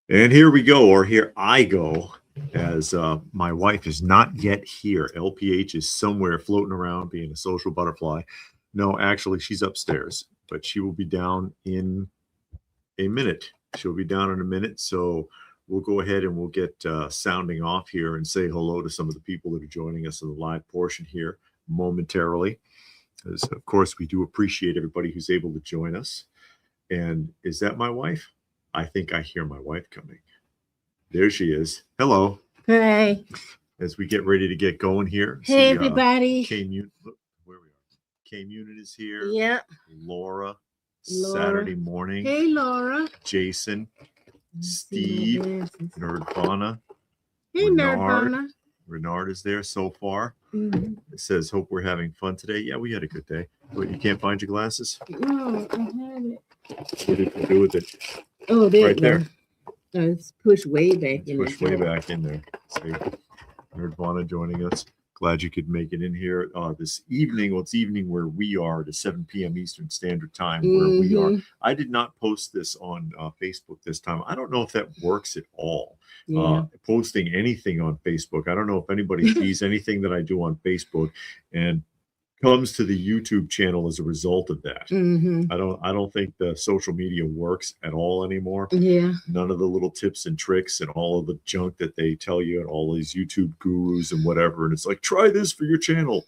And here we go, or here I go, as my wife is not yet here. LPH is somewhere floating around being a social butterfly. No, actually, she's upstairs, but she will be down in a minute. She'll be down in a minute. So we'll go ahead and we'll get sounding off here and say hello to some of the people that are joining us in the live portion here momentarily. As, of course, we do appreciate everybody who's able to join us. And is that my wife? I think I hear my wife coming. There she is. Hello. Hey. As we get ready to get going here. Hey, everybody. Where we are. K-Unit is here. Yeah. Laura. Saturday morning. Hey, Laura. Jason. Steve. Nerdvana. Hey, Nerdvana. Renard is there so far. Mm-hmm. It says, hope we're having fun today. Yeah, we had a good day. But you can't find your glasses? No, I have it. What did you do with it? Oh, there. Right there. It's pushed way back in there. Pushed way back in there. See, Nerdvana joining us. Glad you could make it in here this evening. Well, it's evening where we are to 7 p.m. Eastern Standard Time, where we are. I did not post this on Facebook this time. I don't know if that works at all. Yeah. Posting anything on Facebook. I don't know if anybody sees anything that I do on Facebook and comes to the YouTube channel as a result of that. Mm-hmm. I don't think the social media works at all anymore. Yeah. None of the little tips and tricks and all of the junk that they tell you and all these YouTube gurus and whatever. And it's like, try this for your channel.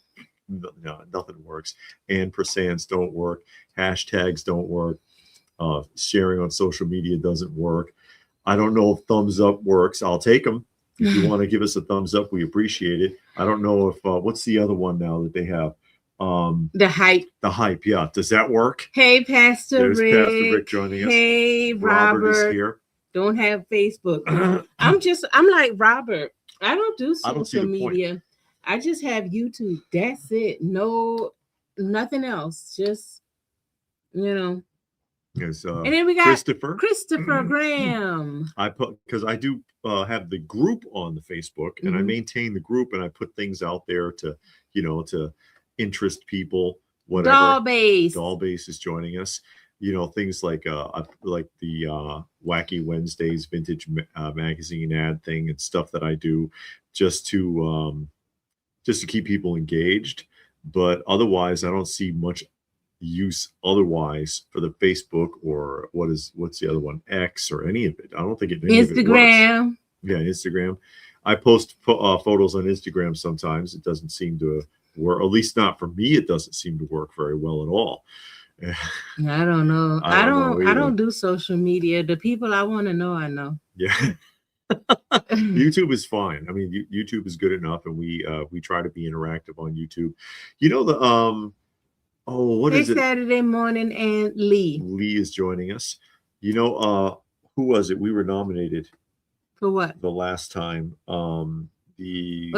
No, nothing works. Ampersands don't work. Hashtags don't work. Sharing on social media doesn't work. I don't know if thumbs up works. I'll take them. If you want to give us a thumbs up, we appreciate it. I don't know if what's the other one now that they have? The hype. Yeah, does that work? Hey, Pastor Rick. Pastor Rick joining us. Hey, Robert is here. Don't have Facebook. I'm like Robert. I don't do social media. I just have YouTube. That's it. No, nothing else. Just Yes, and then we got Christopher Graham. I put because I do have the group on the Facebook, and I maintain the group, and I put things out there to to interest people. Whatever. Dollbase is joining us. Things like the Wacky Wednesdays vintage magazine ad thing and stuff that I do just to keep people engaged. But otherwise, I don't see much use otherwise for the Facebook or what's the other one, X or any of it. I don't think Instagram. Yeah, Instagram. I post photos on Instagram sometimes. It doesn't seem to work, at least not for me. It doesn't seem to work very well at all. I don't know. I don't do social media. The people I want to know, I know. Yeah. YouTube is fine. I mean, YouTube is good enough, and we try to be interactive on YouTube. What is it? Saturday morning, and Lee. Lee is joining us. Who was it? We were nominated for what? The last time. The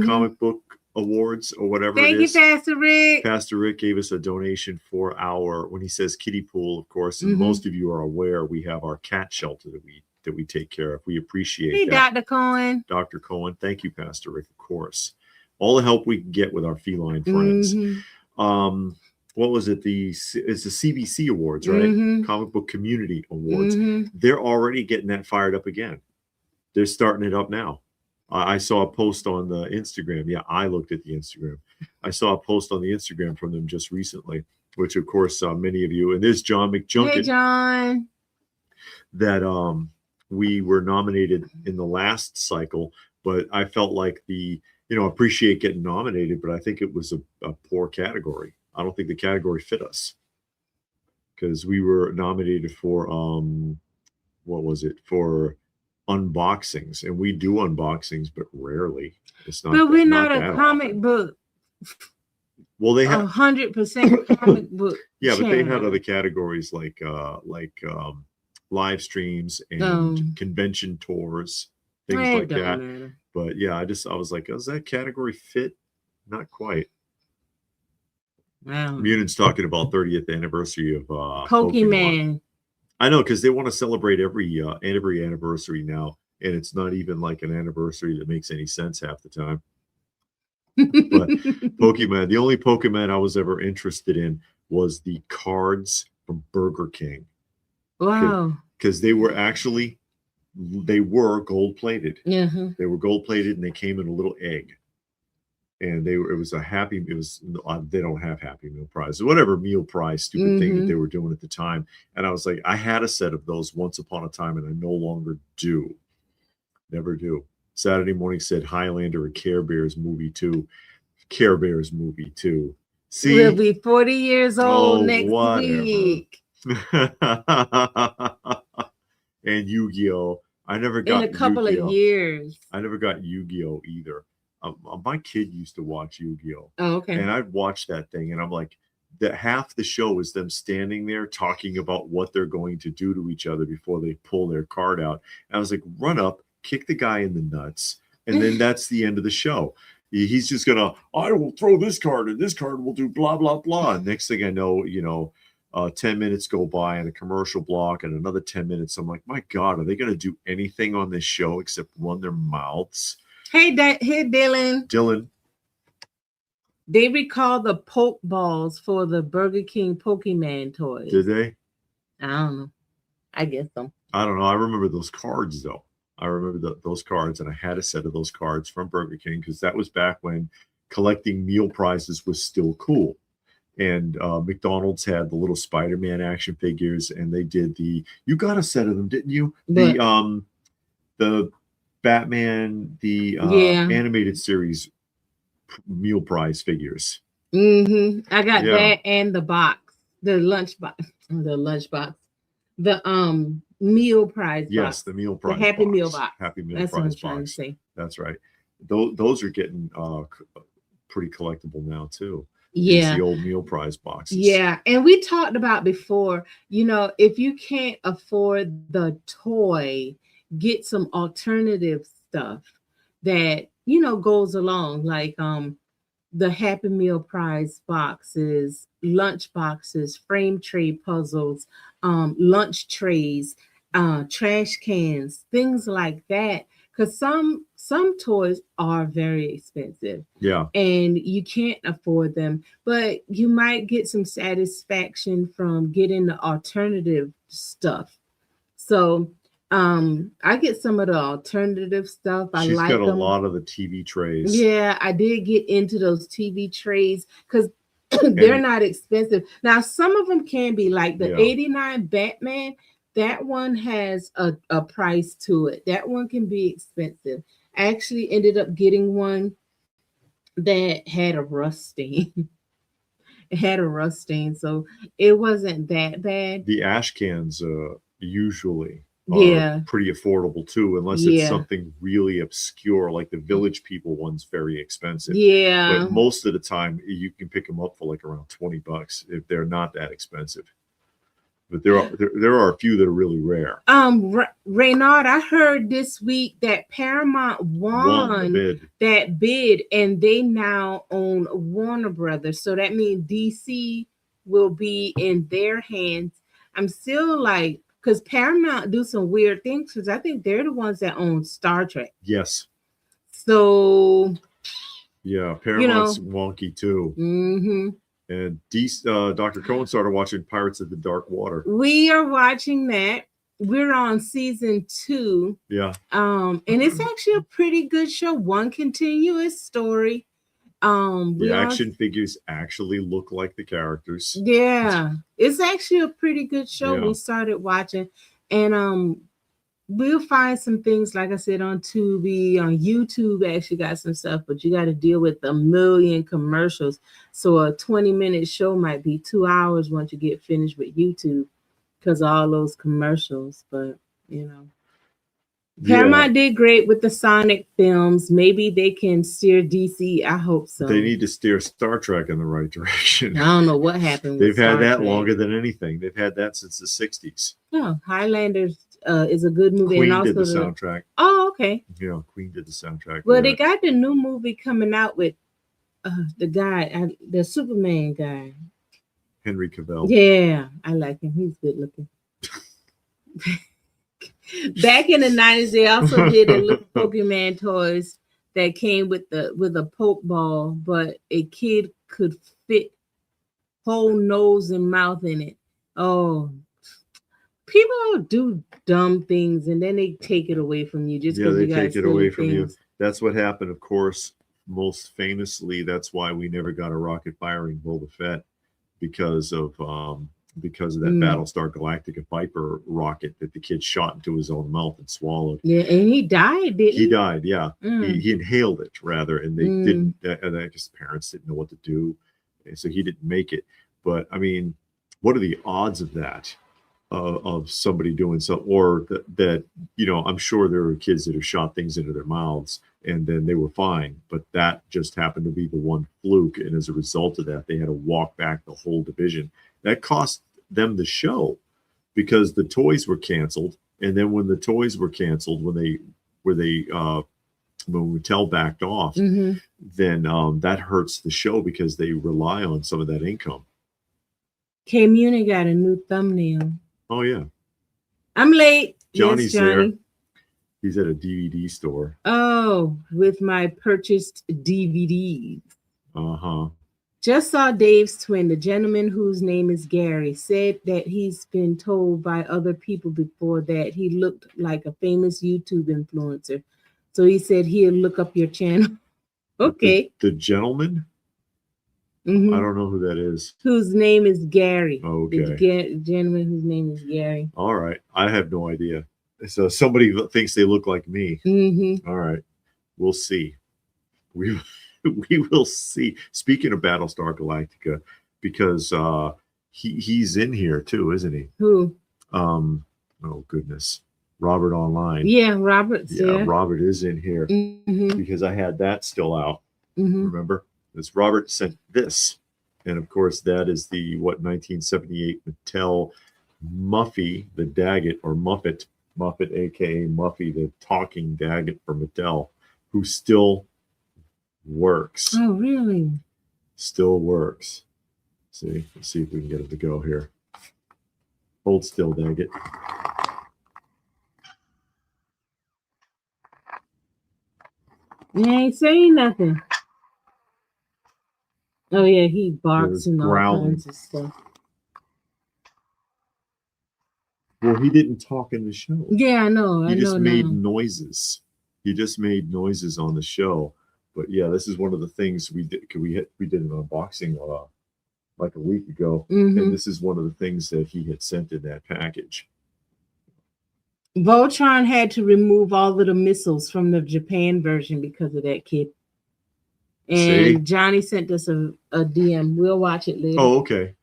comic book awards or whatever. Thank you, Pastor Rick. Pastor Rick gave us a donation for when he says kiddie pool, of course, and most of you are aware we have our cat shelter that we take care of. We appreciate that. Dr. Cohen. Dr. Cohen. Thank you, Pastor Rick, of course. All the help we can get with our feline friends. What was it? It's the CBC Awards, right? Comic Book Community Awards. They're already getting that fired up again. They're starting it up now. I saw a post on the Instagram. Yeah, I looked at the Instagram. I saw a post on the Instagram from them just recently, which of course many of you, and there's John McJunkin. Hey, John. That we were nominated in the last cycle, but I felt like appreciate getting nominated, but I think it was a poor category. I don't think the category fit us because we were nominated for for unboxings, and we do unboxings, but rarely. It's not. But we're not a comic book. Well, they have 100% comic book. Yeah, but they had other categories like live streams and convention tours, things like that. Matter. But yeah, I was like, does that category fit? Not quite. Wow. Munion's talking about 30th anniversary of Pokemon. I know, because they want to celebrate every anniversary now, and it's not even like an anniversary that makes any sense half the time. But Pokemon, the only Pokemon I was ever interested in was the cards from Burger King. Wow. because they were gold plated. Uh-huh. They were gold plated, and they came in a little egg. And they don't have Happy Meal prizes, whatever meal prize stupid thing that they were doing at the time. And I was like, I had a set of those once upon a time, and I no longer do. Never do. Saturday morning said Highlander and Care Bears movie 2. Care Bears movie 2. See, we'll be 40 years old next week. And Yu-Gi-Oh! I never got in a couple Yu-Gi-Oh! Of years. I never got Yu-Gi-Oh! Either. My kid used to watch Yu-Gi-Oh! Oh, okay. And I'd watch that thing, and I'm like, that half the show is them standing there talking about what they're going to do to each other before they pull their card out. And I was like, run up, kick the guy in the nuts, and then that's the end of the show. He's just gonna, I will throw this card, and this card will do blah blah blah. And next thing I know, 10 minutes go by and a commercial block, and another 10 minutes. I'm like, my God, are they gonna do anything on this show except run their mouths? Hey, Dylan. Dylan. They recalled the Poke Balls for the Burger King Pokemon toys. Did they? I don't know. I guess so. I don't know. I remember those cards, though. I remember those cards, and I had a set of those cards from Burger King because that was back when collecting meal prizes was still cool. And McDonald's had the little Spider-Man action figures, and they did you got a set of them, didn't you? The Batman, animated series meal prize figures. I got that and the box, the lunchbox, the meal prize box. Yes, the meal prize, the Happy box. Meal box. Happy Meal That's prize what I'm box. trying to say. That's right. Those are getting pretty collectible now too. Yeah, it's the old meal prize boxes. Yeah, and we talked about before. If you can't afford the toy, get some alternative stuff that goes along, like the Happy Meal prize boxes, lunch boxes, frame tray puzzles, lunch trays, trash cans, things like that. Because some toys are very expensive. Yeah. And you can't afford them, but you might get some satisfaction from getting the alternative stuff. So I get some of the alternative stuff. She's like got a them. lot of the TV trays. Yeah, I did get into those TV trays because they're not expensive. Now, some of them can be like the 89 Batman. That one has a price to it. That one can be expensive. I actually ended up getting one that had a rust stain. It had a rust stain, so it wasn't that bad. The ash cans usually are pretty affordable too, unless it's something really obscure, like the Village People one's very expensive. Yeah. But most of the time, you can pick them up for like around $20 if they're not that expensive. But there are a few that are really rare. Reynard, I heard this week that Paramount won that bid, and they now own Warner Brothers. So that means DC will be in their hands. I'm still like, because Paramount do some weird things, because I think they're the ones that own Star Trek. Yes. So. Yeah, Paramount's wonky too. Mm-hmm. And Dr. Cohen started watching Pirates of the Dark Water. We are watching that. We're on season 2. Yeah. And it's actually a pretty good show. One continuous story. The action figures actually look like the characters. Yeah. It's actually a pretty good show. Yeah. We started watching. And we'll find some things, like I said, on Tubi, on YouTube. Actually got some stuff, but you got to deal with a million commercials. So a 20-minute show might be 2 hours once you get finished with YouTube because of all those commercials. But Paramount did great with the Sonic films. Maybe they can steer DC. I hope so. They need to steer Star Trek in the right direction. I don't know what happened. They've had that longer than anything. They've had that since the 60s. Oh, Highlanders is a good movie. Queen and also did the soundtrack. Oh, okay. Yeah, Queen did the soundtrack. Well, they got the new movie coming out with the guy, the Superman guy. Henry Cavill. Yeah, I like him. He's good looking. Back in the 90s, they also did a little Pokemon toys that came with a poke ball, but a kid could fit whole nose and mouth in it. Oh, People do dumb things and then they take it away from you just Yeah, because they you got take it away silly from you. things. That's what happened, of course, most famously. That's why we never got a rocket firing Boba Fett because of that Battlestar Galactica Viper rocket that the kid shot into his own mouth and swallowed. Yeah, and he died, didn't he? He died, yeah. He inhaled it rather, and they didn't. And I guess parents didn't know what to do, and so he didn't make it. But I mean, what are the odds of that? Of somebody doing so, or that you know, I'm sure there were kids that have shot things into their mouths and then they were fine, but that just happened to be the one fluke, and as a result of that, they had to walk back the whole division. That cost them the show because the toys were canceled, and then when the toys were canceled, when Mattel backed off, then that hurts the show because they rely on some of that income. K Muni got a new thumbnail. Oh yeah, I'm late. Johnny's yes, Johnny. there. He's at a DVD store. Oh, with my purchased DVDs. Uh-huh. Just saw Dave's twin, the gentleman whose name is Gary, said that he's been told by other people before that he looked like a famous YouTube influencer. So he said he'll look up your channel. Okay. The gentleman? I don't know who that is. Whose name is Gary. Okay. The gentleman whose name is Gary. All right. I have no idea. So somebody thinks they look like me. All right. We'll see. We will see. Speaking of Battlestar Galactica, because he's in here too, isn't he? Who? Oh goodness. Robert Online. Yeah, Robert's yeah, Robert is in here because I had that still out. Remember? This Robert sent this, and of course that is the 1978 Mattel Muffy, the Daggett or Muffet, aka Muffy, the talking Daggett for Mattel, who still works. Oh, really? Still works. See, let's see if we can get it to go here. Hold still, Daggett. He ain't saying nothing. Oh yeah, he barks and all kinds of stuff. Well, he didn't talk in the show. Yeah, I know. He just made noises. He just made noises on the show. But yeah, this is one of the things we did. We did an unboxing like a week ago, and this is one of the things that he had sent in that package. Voltron had to remove all of the missiles from the Japan version because of that kid. And Johnny sent us a DM. We'll watch it later. Oh, okay.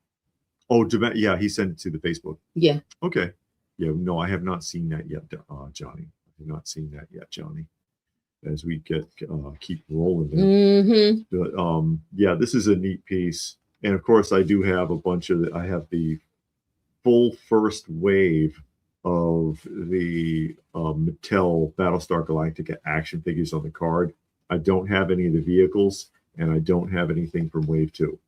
Oh, yeah, he sent it to the Facebook. Yeah. Okay. Yeah, no, I have not seen that yet, Johnny. I have not seen that yet, Johnny. As we keep rolling there. But yeah, this is a neat piece. And of course, I do have a bunch of I have the full first wave of the Mattel Battlestar Galactica action figures on the card. I don't have any of the vehicles, and I don't have anything from Wave 2.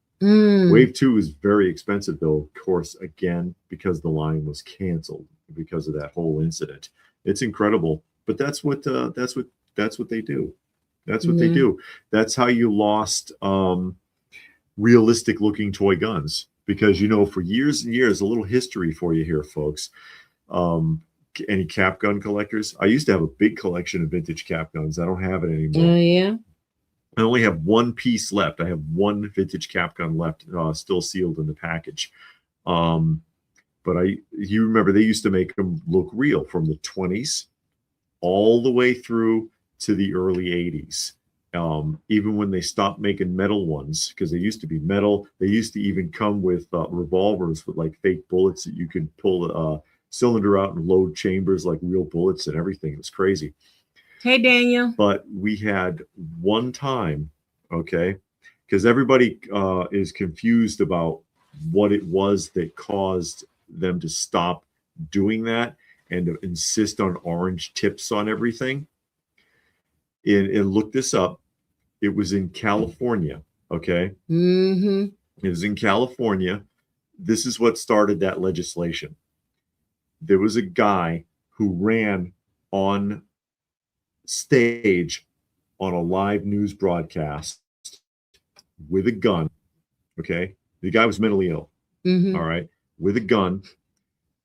Wave 2 is very expensive, though, of course, again, because the line was canceled because of that whole incident. It's incredible, but that's what they do. That's what they do. That's how you lost realistic looking toy guns, because you know, for years and years, a little history for you here, folks. Any cap gun collectors? I used to have a big collection of vintage cap guns. I don't have it anymore. Oh yeah. I only have one piece left. I have one vintage cap gun left, still sealed in the package. But you remember they used to make them look real from the 20s all the way through to the early 80s. Even when they stopped making metal ones, because they used to be metal. They used to even come with revolvers with like fake bullets that you could pull the cylinder out and load chambers like real bullets and everything. It was crazy. Hey, Daniel. But we had one time, okay, because everybody is confused about what it was that caused them to stop doing that and to insist on orange tips on everything. And look this up. It was in California, okay? It was in California. This is what started that legislation. There was a guy who ran on stage on a live news broadcast with a gun, okay? The guy was mentally ill, all right, with a gun,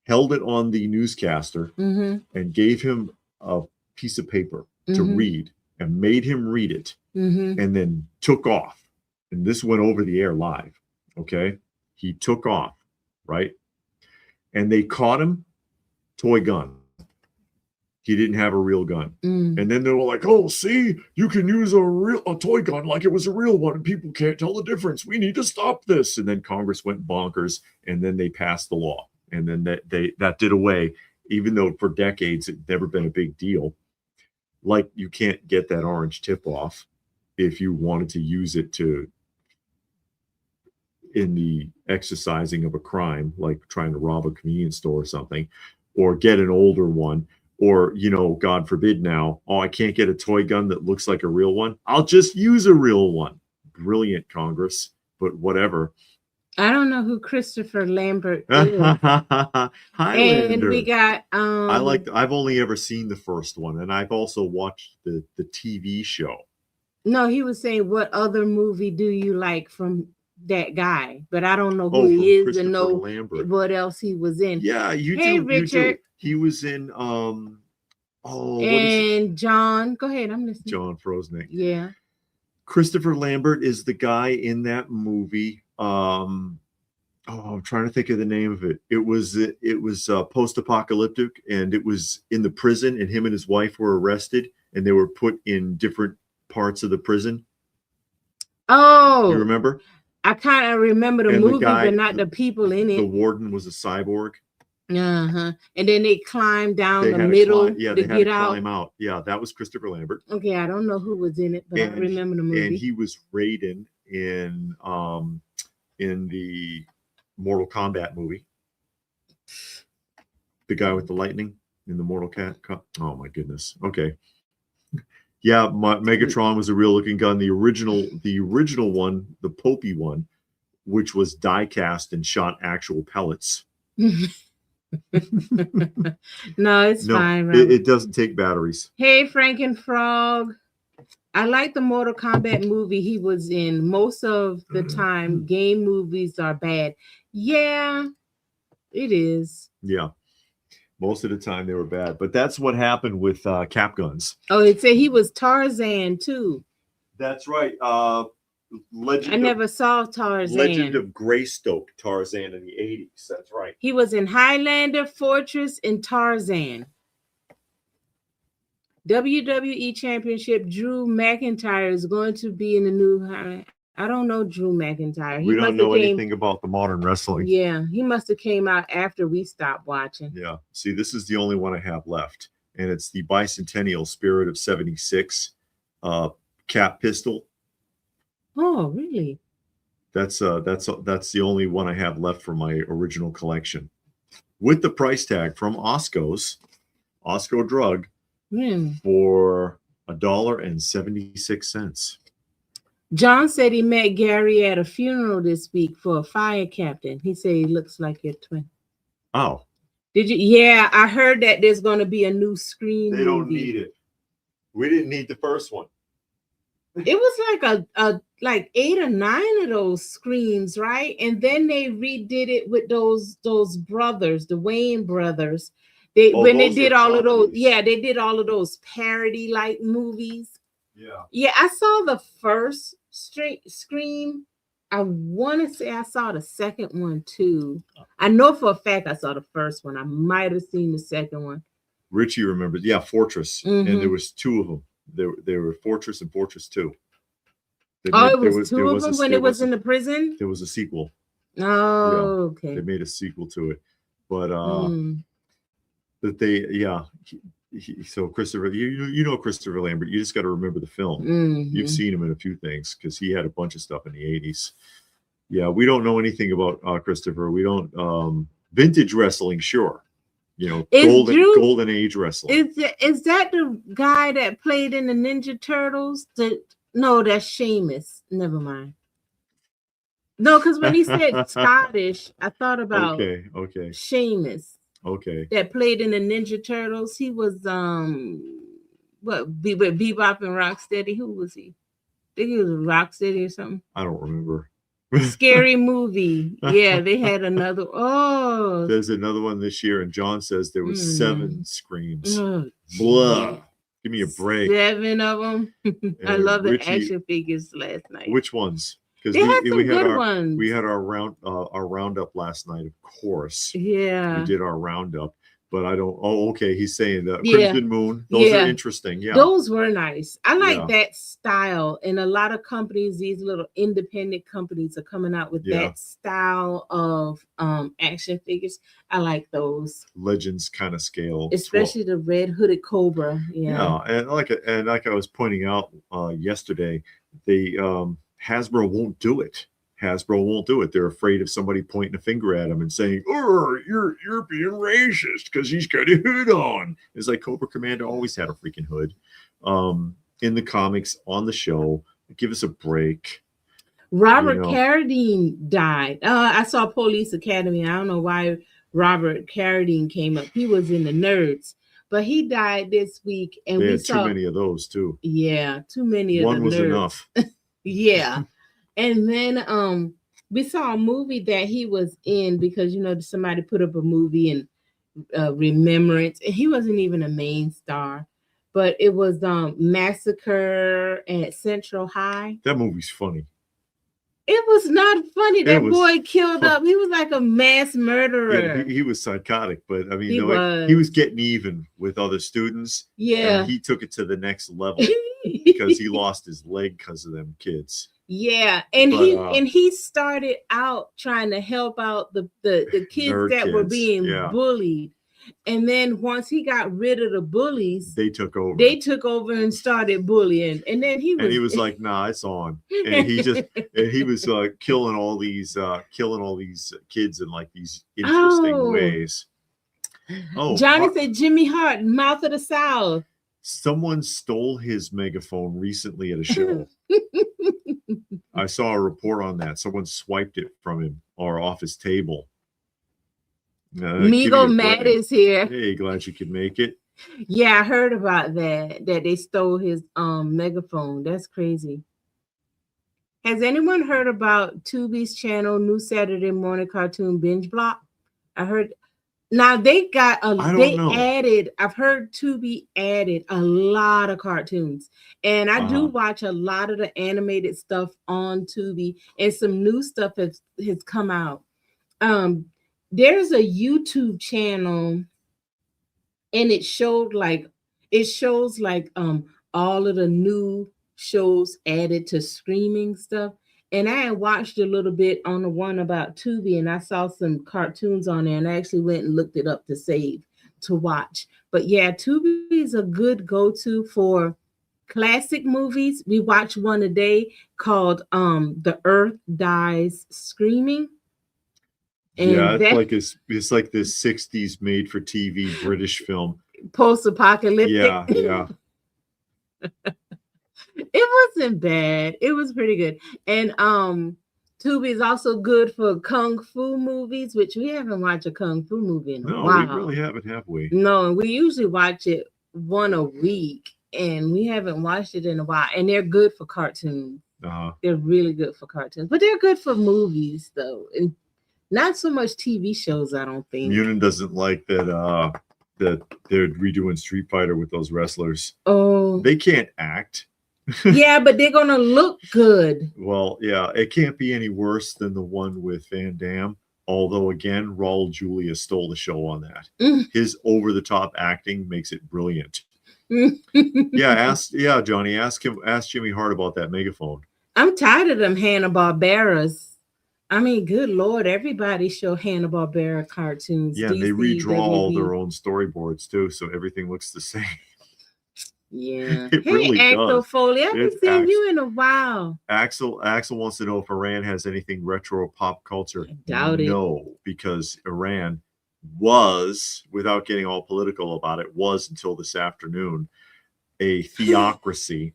held it on the newscaster, Mm-hmm. and gave him a piece of paper to Mm-hmm. read and made him read it, Mm-hmm. and then took off. And this went over the air live. Okay. He took off, right? And they caught him, toy gun. He didn't have a real gun. Mm. And then they were like, oh, see, you can use a toy gun like it was a real one, and people can't tell the difference. We need to stop this. And then Congress went bonkers, and then they passed the law. And then that did away, even though for decades it never been a big deal. Like, you can't get that orange tip off if you wanted to use it in the exercising of a crime, like trying to rob a convenience store or something, or get an older one. Or, God forbid now, oh, I can't get a toy gun that looks like a real one. I'll just use a real one. Brilliant, Congress, but whatever. I don't know who Christopher Lambert is. Highlander. And we got I've only ever seen the first one, and I've also watched the TV show. No, he was saying, what other movie do you like from that guy? But I don't know who he is and know Lambert. What else he was in. Yeah, you hey, do. Richard. You do. He was in and John. Go ahead, I'm listening. John Frosnick. Yeah. Christopher Lambert is the guy in that movie. I'm trying to think of the name of it. It was post-apocalyptic, and it was in the prison, and him and his wife were arrested, and they were put in different parts of the prison. Oh, you remember? I kind of remember the movie, but not the people in it. The warden was a cyborg. And then they climbed down the middle to get out. Climb out. Yeah, that was Christopher Lambert. Okay, I don't know who was in it, but I remember the movie. And he was Raiden in the Mortal Kombat movie. The guy with the lightning in the Mortal Kombat. Oh my goodness. Okay. Yeah, Megatron was a real looking gun. The original one, the Popey one, which was die cast and shot actual pellets. No, it's fine. It doesn't take batteries. Hey, Frankenfrog. I like the Mortal Kombat movie he was in. Most of the time, game movies are bad. Yeah, it is. Yeah. Most of the time they were bad. But that's what happened with Cap Guns. Oh, it said he was Tarzan, too. That's right. I never saw Tarzan. Legend of Greystoke, Tarzan in the 80s. That's right. He was in Highlander, Fortress, and Tarzan. WWE Championship, Drew McIntyre is going to be in the new... I don't know Drew McIntyre. We don't know anything about the modern wrestling. Yeah, he must have came out after we stopped watching. Yeah. See, this is the only one I have left. And it's the Bicentennial Spirit of 76 cap pistol. Oh, really? That's the only one I have left from my original collection. With the price tag from Osco Drug for $1.76. John said he met Gary at a funeral this week for a fire captain. He said he looks like your twin. Oh. Did you? Yeah, I heard that there's going to be a new Scream They don't need it. We didn't need the first one. It was like 8 or 9 of those Screams, right? And then they redid it with those brothers, the Wayne brothers. They did all of those. Yeah, they did all of those parody like movies. Yeah, I saw the first Scream. I want to say I saw the second one too. I know for a fact I saw the first one. I might have seen the second one. Richie remembers. Yeah, Fortress. And there was 2 of them. There were Fortress and Fortress 2. It was 2 of them when it was in the prison? There was a sequel. Oh, okay. They made a sequel to it. But so Christopher, you know Christopher Lambert. You just got to remember the film. You've seen him in a few things because he had a bunch of stuff in the 80s. Yeah, we don't know anything about Christopher. We don't vintage wrestling, sure. Golden age wrestling. Is that the guy that played in the Ninja Turtles? No, that's Sheamus. Never mind. No, because when he said Scottish, I thought about Sheamus. Okay. That played in the Ninja Turtles. He was with Bebop and Rocksteady. Who was he? I think he was Rocksteady or something. I don't remember. Scary movie. Yeah, they had another. Oh, there's another one this year, and John says there was 7 screams. Oh, Blah. Give me a break. 7 of them. I And love the Richie- action figures last night. Which ones? Because They had some we had good our ones. we had our roundup last night, of course. Yeah. We did our roundup, but I don't. Oh, okay. He's saying the Yeah. Crimson Moon. Those Yeah. are interesting. Yeah. Those were nice. I like Yeah. that style. And a lot of companies, these little independent companies, are coming out with Yeah. that style of action figures. I like those. Legends kind of scale. Especially the red hooded cobra. Yeah. And like I was pointing out yesterday, the Hasbro won't do it. Hasbro won't do it. They're afraid of somebody pointing a finger at them and saying, "Oh, you're being racist because he's got a hood on." It's like Cobra Commander always had a freaking hood. In the comics, on the show, give us a break. Robert Carradine died. I saw Police Academy. I don't know why Robert Carradine came up. He was in the Nerds, but he died this week, and They we had saw too many of those too. Yeah, too many of One the was nerds. enough. Yeah. And then we saw a movie that he was in because somebody put up a movie in remembrance, and he wasn't even a main star, but it was Massacre at Central High. That movie's funny. It was not funny. That boy killed up. He was like a mass murderer. Yeah, he was psychotic, but I mean, he was getting even with other students. Yeah. And he took it to the next level because he lost his leg because of them kids. Yeah, and he started out trying to help out the kids that were being bullied. And then once he got rid of the bullies, they took over. They took over and started bullying. And then he was like, "Nah, it's on." And he was killing all these kids in like these interesting ways. Oh, Johnny said Jimmy Hart, Mouth of the South. Someone stole his megaphone recently at a show. I saw a report on that. Someone swiped it from him or off his table. Migo Matt is here. Hey, glad you could make it. Yeah, I heard about that they stole his megaphone. That's crazy. Has anyone heard about Tubi's channel, New Saturday Morning Cartoon Binge Block? I heard. Now they got I've heard Tubi added a lot of cartoons, and I do watch a lot of the animated stuff on Tubi, and some new stuff has come out. There's a YouTube channel, and it shows like all of the new shows added to streaming stuff. And I had watched a little bit on the one about Tubi, and I saw some cartoons on there, and I actually went and looked it up to save to watch. But yeah, Tubi is a good go-to for classic movies. We watch one a day called The Earth Dies Screaming. And yeah, it's like this 60s made for TV British film. Post-apocalyptic. Yeah. It wasn't bad. It was pretty good. And Tubi is also good for kung fu movies, which we haven't watched a kung fu movie in a while. We really haven't, have we? No, and we usually watch it one a week, and we haven't watched it in a while. And they're good for cartoons. They're really good for cartoons, but they're good for movies though, and not so much TV shows. I don't think. Munin doesn't like that they're redoing Street Fighter with those wrestlers. Oh, they can't act. Yeah, but they're gonna look good. Well, yeah, it can't be any worse than the one with Van Damme. Although, again, Raul Julia stole the show on that. His over-the-top acting makes it brilliant. Johnny, ask Jimmy Hart about that megaphone. I'm tired of them Hanna-Barberas. I mean, good Lord, everybody show Hanna-Barbera cartoons. Yeah, DC, they redraw all WB. their own storyboards too, so everything looks the same. Yeah. It really Axel does. Foley, I haven't seen you in a while. Axel wants to know if Iran has anything retro pop culture. I doubt it. No, because Iran was, without getting all political about it, was until this afternoon a theocracy.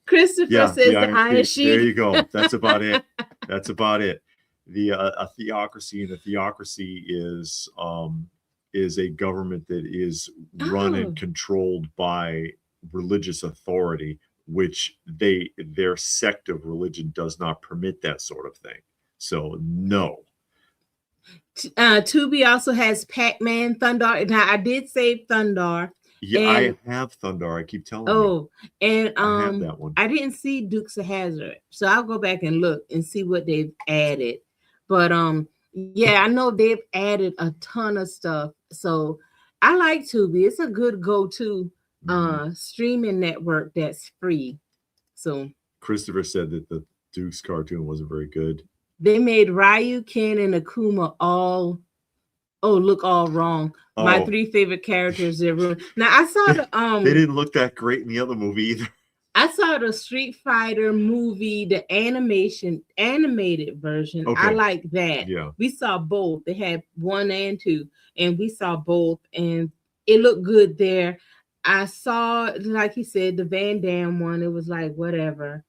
Christopher says the Iron Sheik. There you go. That's about it. That's about it. A theocracy, and a theocracy is a government that is run and controlled by religious authority, which their sect of religion does not permit that sort of thing. So no. Tubi also has Pac-Man, Thundar. Now I did save Thundar. Yeah, and, I have Thundar. I keep telling you. And I have that one. I didn't see Dukes of Hazzard, so I'll go back and look and see what they've added. But yeah, I know they've added a ton of stuff. So I like Tubi. It's a good go-to streaming network that's free. So Christopher said that the Dukes cartoon wasn't very good. They made Ryu, Ken, and Akuma look all wrong. My 3 favorite characters. Now I saw the they didn't look that great in the other movie either. I saw the Street Fighter movie, the animated version. Okay. I like that. Yeah. We saw both. They had 1 and 2, and we saw both, and it looked good there. I saw, like he said, the Van Damme one. It was like whatever.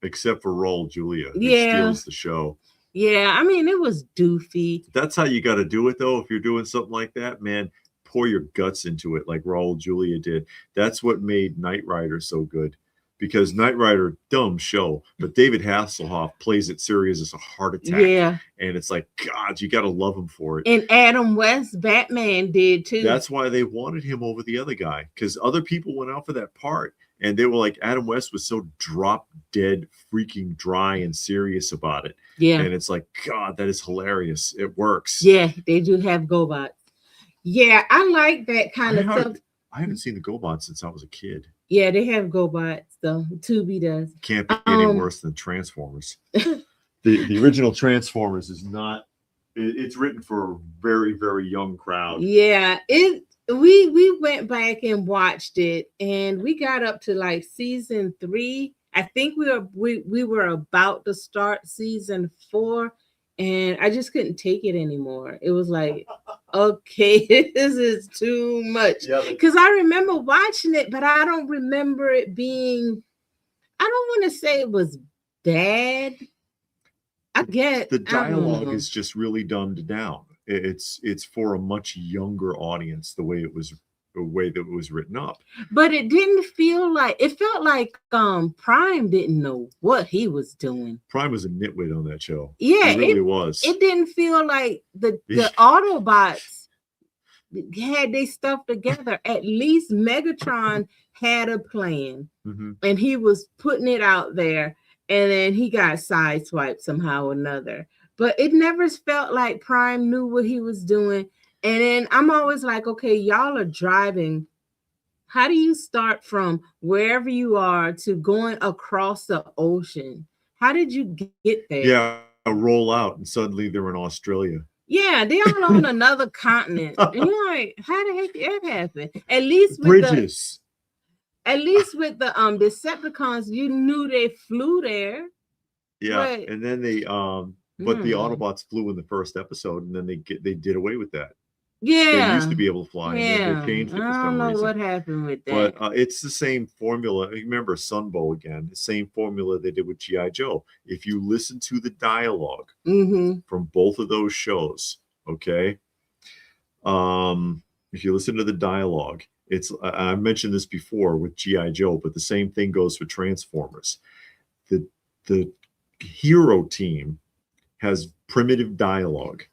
Except for Raul Julia. Yeah. It steals the show. Yeah, I mean, it was doofy. That's how you got to do it, though. If you're doing something like that, man, pour your guts into it like Raul Julia did. That's what made Knight Rider so good. Because Knight Rider, dumb show, but David Hasselhoff plays it serious as a heart attack. Yeah. And it's like, God, you got to love him for it. And Adam West, Batman, did too. That's why they wanted him over the other guy. Because other people went out for that part. And they were like, Adam West was so drop dead, freaking dry and serious about it. Yeah. And it's like, God, that is hilarious. It works. Yeah, they do have GoBots. Yeah, I like that kind of stuff. I haven't seen the GoBots since I was a kid. Yeah, they have GoBots, though. Tubi does. Can't be any worse than Transformers. the original Transformers is not, it's written for a very, very young crowd. Yeah, we went back and watched it, and we got up to like season 3. I think we were about to start season 4, and I just couldn't take it anymore. It was like, okay, this is too much. Because I remember watching it, but I don't remember it being, I don't want to say it was bad. I get the dialogue is just really dumbed down. It's for a much younger audience, the way that it was written up. But it didn't feel like, it felt like Prime didn't know what he was doing. Prime was a nitwit on that show. Yeah, it really was. It didn't feel like the Autobots had their stuff together. At least Megatron had a plan, and he was putting it out there, and then he got sideswiped somehow or another. But it never felt like Prime knew what he was doing. And then I'm always like, okay, y'all are driving. How do you start from wherever you are to going across the ocean? How did you get there? Yeah, roll out and suddenly they're in Australia. Yeah, they're all on another continent. And you're like, how the heck did that happen? At least with bridges. At least with the Decepticons, you knew they flew there. Yeah, and then they but the Autobots flew in the first episode, and then they did away with that. Yeah, they used to be able to fly. Yeah, they changed it for I some don't know reason. what happened with that. But it's the same formula. Remember Sunbow again? The same formula they did with G.I. Joe. If you listen to the dialogue from both of those shows, okay. If you listen to the dialogue, it's I mentioned this before with G.I. Joe, but the same thing goes for Transformers. The hero team has primitive dialogue.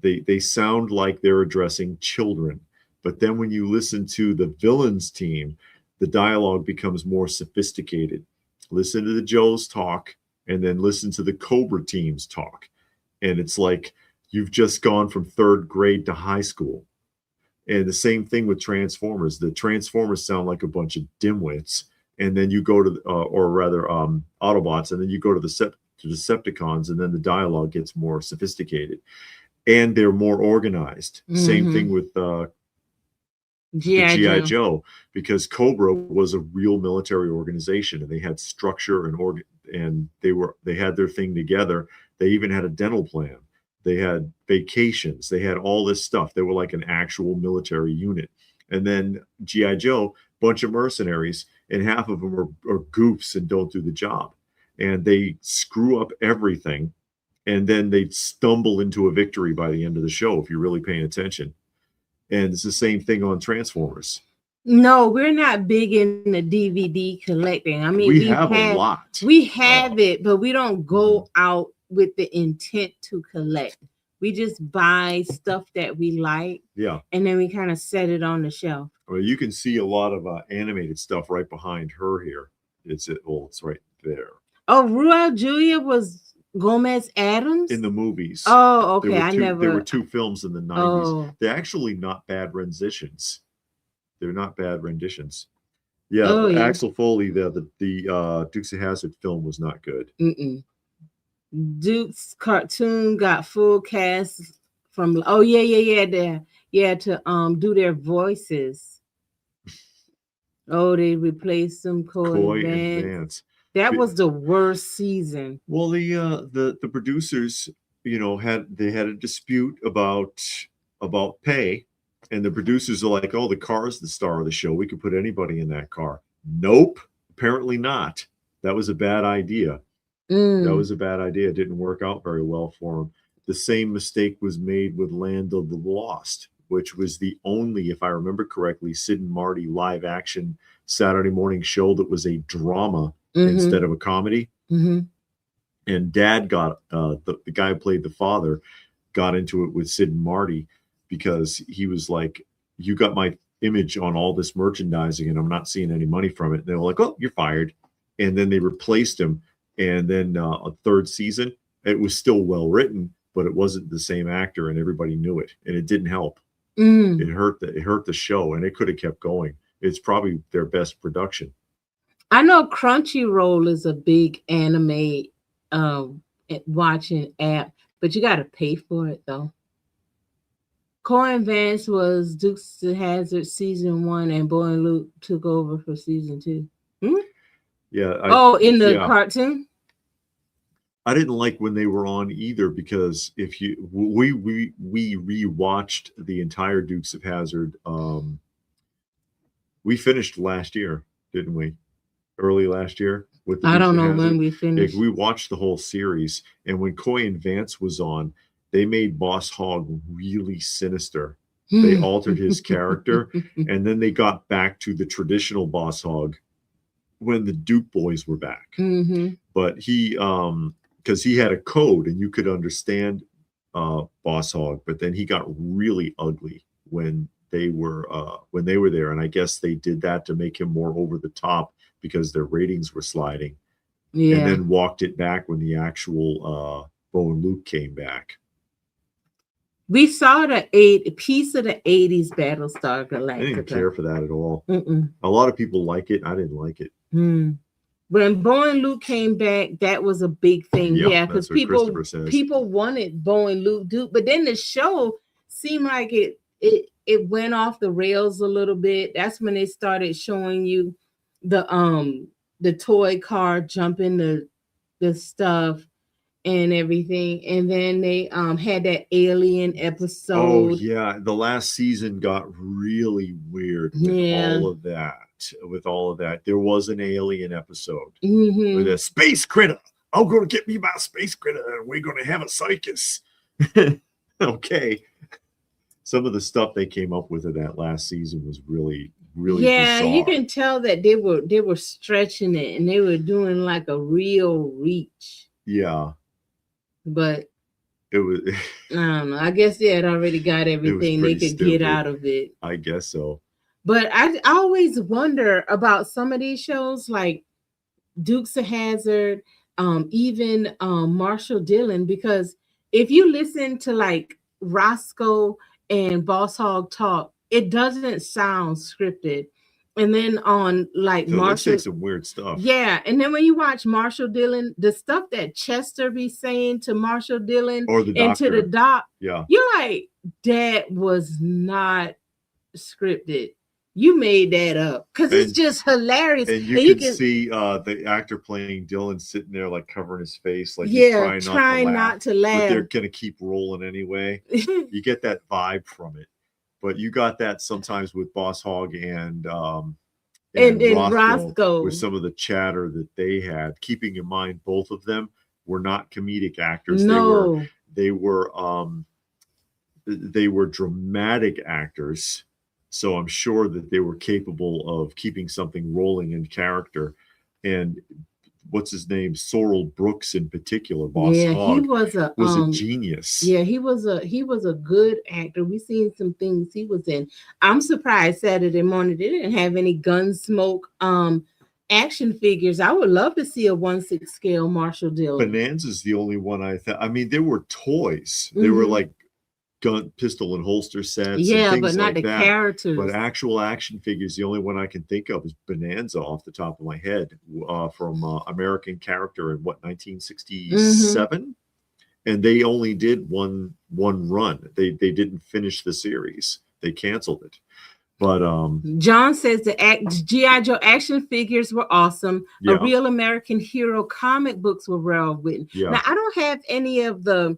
They sound like they're addressing children. But then when you listen to the villains team, the dialogue becomes more sophisticated. Listen to the Joes talk, and then listen to the Cobra teams talk. And it's like you've just gone from 3rd grade to high school. And the same thing with Transformers. The Transformers sound like a bunch of dimwits. And then you go to, Autobots, and then you go to the Decepticons, and then the dialogue gets more sophisticated. And they're more organized. Same thing with G.I. Joe, because Cobra was a real military organization, and they had structure and they had their thing together. They even had a dental plan. They had vacations. They had all this stuff. They were like an actual military unit. And then G.I. Joe, bunch of mercenaries, and half of them are goofs and don't do the job. And they screw up everything. And then they stumble into a victory by the end of the show, if you're really paying attention. And it's the same thing on Transformers. No, we're not big in the DVD collecting. I mean, we have a lot. We have it, but we don't go out with the intent to collect. We just buy stuff that we like, Yeah. and then we kind of set it on the shelf. Well, you can see a lot of animated stuff right behind her here. It's right there. Oh, Ruel Julia was Gomez Adams In the movies. Oh, okay. There were two films in the 90s. Oh. They're actually not bad renditions. They're not bad renditions. Yeah, Oh, yeah. Axel Foley, the Dukes of Hazzard film was not good. Duke's cartoon got full cast from. Oh yeah. To do their voices. Oh, they replaced some Coy and Vance. That was the worst season. Well, the producers, had a dispute about pay, and the producers are like, "Oh, the car is the star of the show. We could put anybody in that car." Nope, apparently not. That was a bad idea. That was a bad idea. It didn't work out very well for them. The same mistake was made with Land of the Lost, which was the only, if I remember correctly, Sid and Marty live action Saturday morning show that was a drama instead of a comedy. And Dad got the guy who played the father got into it with Sid and Marty because he was like, "You got my image on all this merchandising and I'm not seeing any money from it." And they were like, "Oh, you're fired." And then they replaced him. And then a third season, it was still well written, but it wasn't the same actor, and everybody knew it, and it didn't help. It hurt the show, and it could have kept going. It's probably their best production. I know Crunchyroll is a big anime watching app, but you got to pay for it though. Coy and Vance was Dukes of Hazzard season 1, and Boy and Luke took over for season 2. Yeah. In the cartoon. I didn't like when they were on either because we rewatched the entire Dukes of Hazzard. We finished last year, didn't we? Early last year with the I don't know when we finished. We watched the whole series, and when Coy and Vance was on, they made Boss Hogg really sinister. They altered his character, and then they got back to the traditional Boss Hogg when the Duke boys were back. But he because he had a code and you could understand Boss Hogg, but then he got really ugly when they were there, and I guess they did that to make him more over the top because their ratings were sliding. And then walked it back when the actual Bo and Luke came back. We saw a piece of the 80s Battlestar Galactica. I didn't care for that at all. A lot of people like it. I didn't like it. When Bo and Luke came back, that was a big thing. Yeah, because people wanted Bo and Luke Duke, but then the show seemed like it went off the rails a little bit. That's when they started showing you the toy car jumping the stuff and everything, and then they had that alien episode. Oh yeah, the last season got really weird with all of that. There was an alien episode with a space critter. I'm gonna get me my space critter and we're gonna have a circus. Okay. Some of the stuff they came up with in that last season was really bizarre. You can tell that they were stretching it and they were doing like a real reach. Yeah. But it was I don't know. I guess they had already got everything they could get out of it. I guess so. But I always wonder about some of these shows like Dukes of Hazzard, even Marshall Dillon, because if you listen to like Roscoe and Boss Hogg talk, it doesn't sound scripted. And then on like Marshall, some weird stuff. Yeah, and then when you watch Marshall Dillon, the stuff that Chester be saying to Marshall Dillon or the and to the doc, yeah, you're like, that was not scripted. You made that up because it's just hilarious. And you can see the actor playing Dylan sitting there like covering his face, like he's trying not to laugh. But they're gonna keep rolling anyway. You get that vibe from it. But you got that sometimes with Boss Hogg and Roscoe with some of the chatter that they had. Keeping in mind, both of them were not comedic actors. No. They were dramatic actors. So I'm sure that they were capable of keeping something rolling in character. And what's his name, Sorrel Brooks in particular, Boss Yeah, he Hogg, was a genius. Yeah, he was a good actor. We seen some things he was in. I'm surprised Saturday morning they didn't have any Gunsmoke action figures. I would love to see a 1/6 scale Marshall Dillon. Bonanza's the only one I mean, there were toys. They were like gun, pistol, and holster sets, and Yeah, things but not like the that. characters. But actual action figures, the only one I can think of is Bonanza off the top of my head, from American Character in what, 1967, and they only did one run. They didn't finish the series. They canceled it. But John says the G.I. Joe action figures were awesome. Yeah. A Real American Hero comic books were well written. Yeah. Now I don't have any of the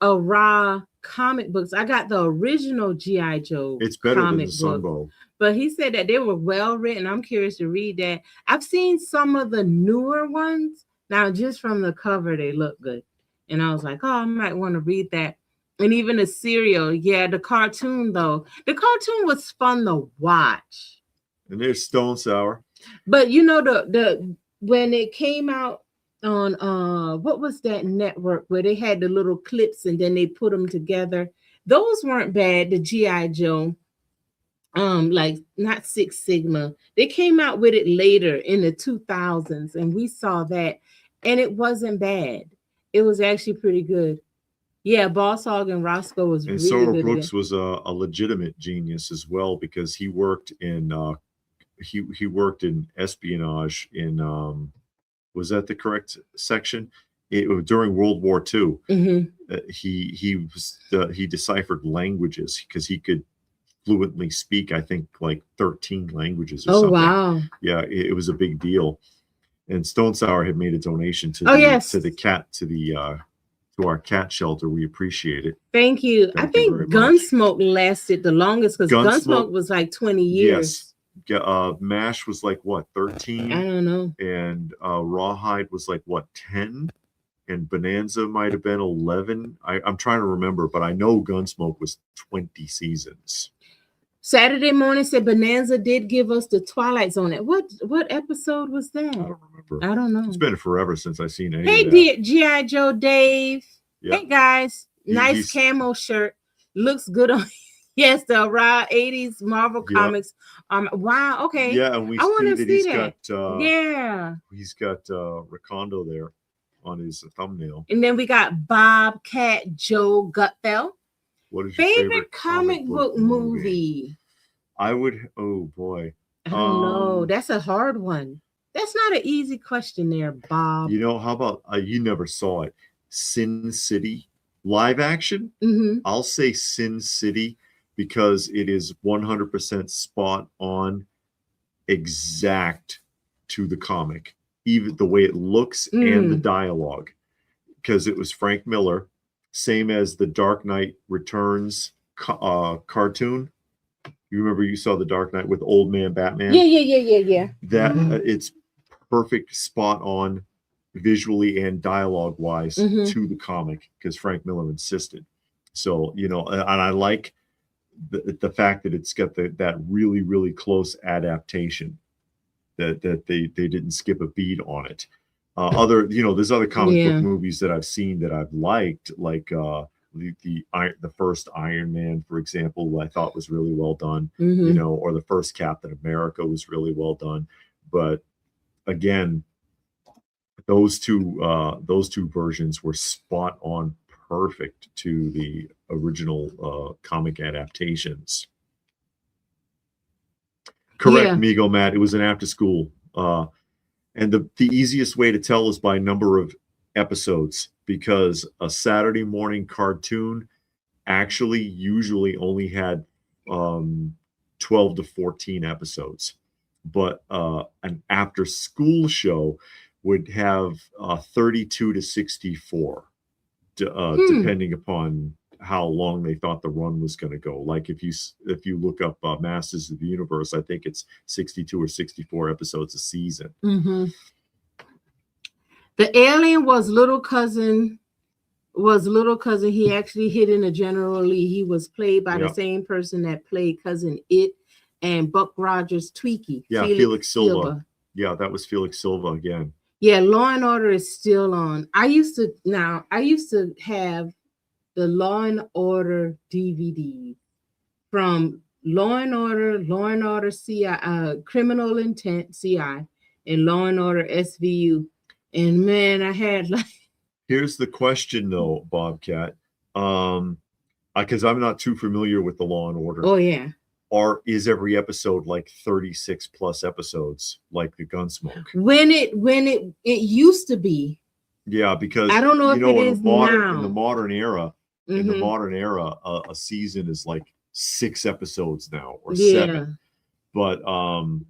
raw comic books. I got the original G.I. Joe. It's better than comic the Sunbow. But he said that they were well written. I'm curious to read that. I've seen some of the newer ones. Now, just from the cover, they look good. And I was like, oh, I might want to read that. And even the serial. Yeah, the cartoon, though. The cartoon was fun to watch. And there's Stone Sour. But you know, the when it came out on what was that network where they had the little clips and then they put them together? Those weren't bad. The G.I. Joe. Like not Six Sigma. They came out with it later in the 2000s, and we saw that, and it wasn't bad. It was actually pretty good. Yeah, Boss Hogg and Roscoe was and really Sorrel good. Brooks was a legitimate genius as well, because he worked in he worked in espionage in was that the correct section? During World War II. He deciphered languages because he could fluently speak, I think, like 13 languages or something. Wow. Yeah, it was a big deal. And Stone Sour had made a donation to to our cat shelter. We appreciate it. Thank you. I think Gunsmoke lasted the longest because Gunsmoke was like 20 years. Yes. MASH was like what, 13? I don't know. And Rawhide was like what, 10? And Bonanza might have been 11. I'm trying to remember, but I know Gunsmoke was 20 seasons. Saturday morning said Bonanza did give us the Twilight Zone. What episode was that? I don't remember. I don't know. It's been forever since I've seen any of that. Hey, G.I. Joe Dave. Yeah. Hey, guys. Nice camo shirt. Looks good on. Yes, the raw 80s Marvel comics. Wow. Okay. Yeah, and I want to see that. He's got Recondo there on his thumbnail. And then we got Bobcat Joe Gutfeld. What is your favorite comic book movie? I would. Oh boy, I don't know. That's a hard one. That's not an easy question, there, Bob. You know, how about you never saw it? Sin City live action. I'll say Sin City because it is 100% spot on, exact to the comic, even the way it looks and the dialogue, because it was Frank Miller. Same as the Dark Knight Returns cartoon. You remember you saw the Dark Knight with Old Man Batman? Yeah. That it's perfect, spot on, visually and dialogue wise to the comic, because Frank Miller insisted. So, you know, and I like the fact that it's got that really, really close adaptation, that they didn't skip a beat on it. There's other comic book movies that I've seen that I've liked, like the first Iron Man, for example, I thought was really well done. You know, or the first Captain America was really well done. But again, those two versions were spot on, perfect to the original comic adaptations. Correct, Migo Matt. It was an after school. And the easiest way to tell is by number of episodes, because a Saturday morning cartoon actually usually only had 12 to 14 episodes. But an after school show would have 32 to 64, depending upon how long they thought the run was going to go. Like if you look up Masters of the Universe, I think it's 62 or 64 episodes a season. The alien was little cousin. He actually hit in a General Lee. He was played by the same person that played Cousin It and Buck Rogers Tweaky. Yeah, Felix Silva. Yeah, that was Felix Silva again. Yeah, Law and Order is still on. I used to have the Law and Order DVD from Law and Order CI, Criminal Intent CI, and Law and Order SVU. And man, I had like. Here's the question though, Bobcat. Because I'm not too familiar with the Law and Order. Oh yeah. Or is every episode like 36 plus episodes, like the Gunsmoke? When it used to be. Yeah, because I don't know if it is now. In the modern era, a season is like 6 episodes now or 7. But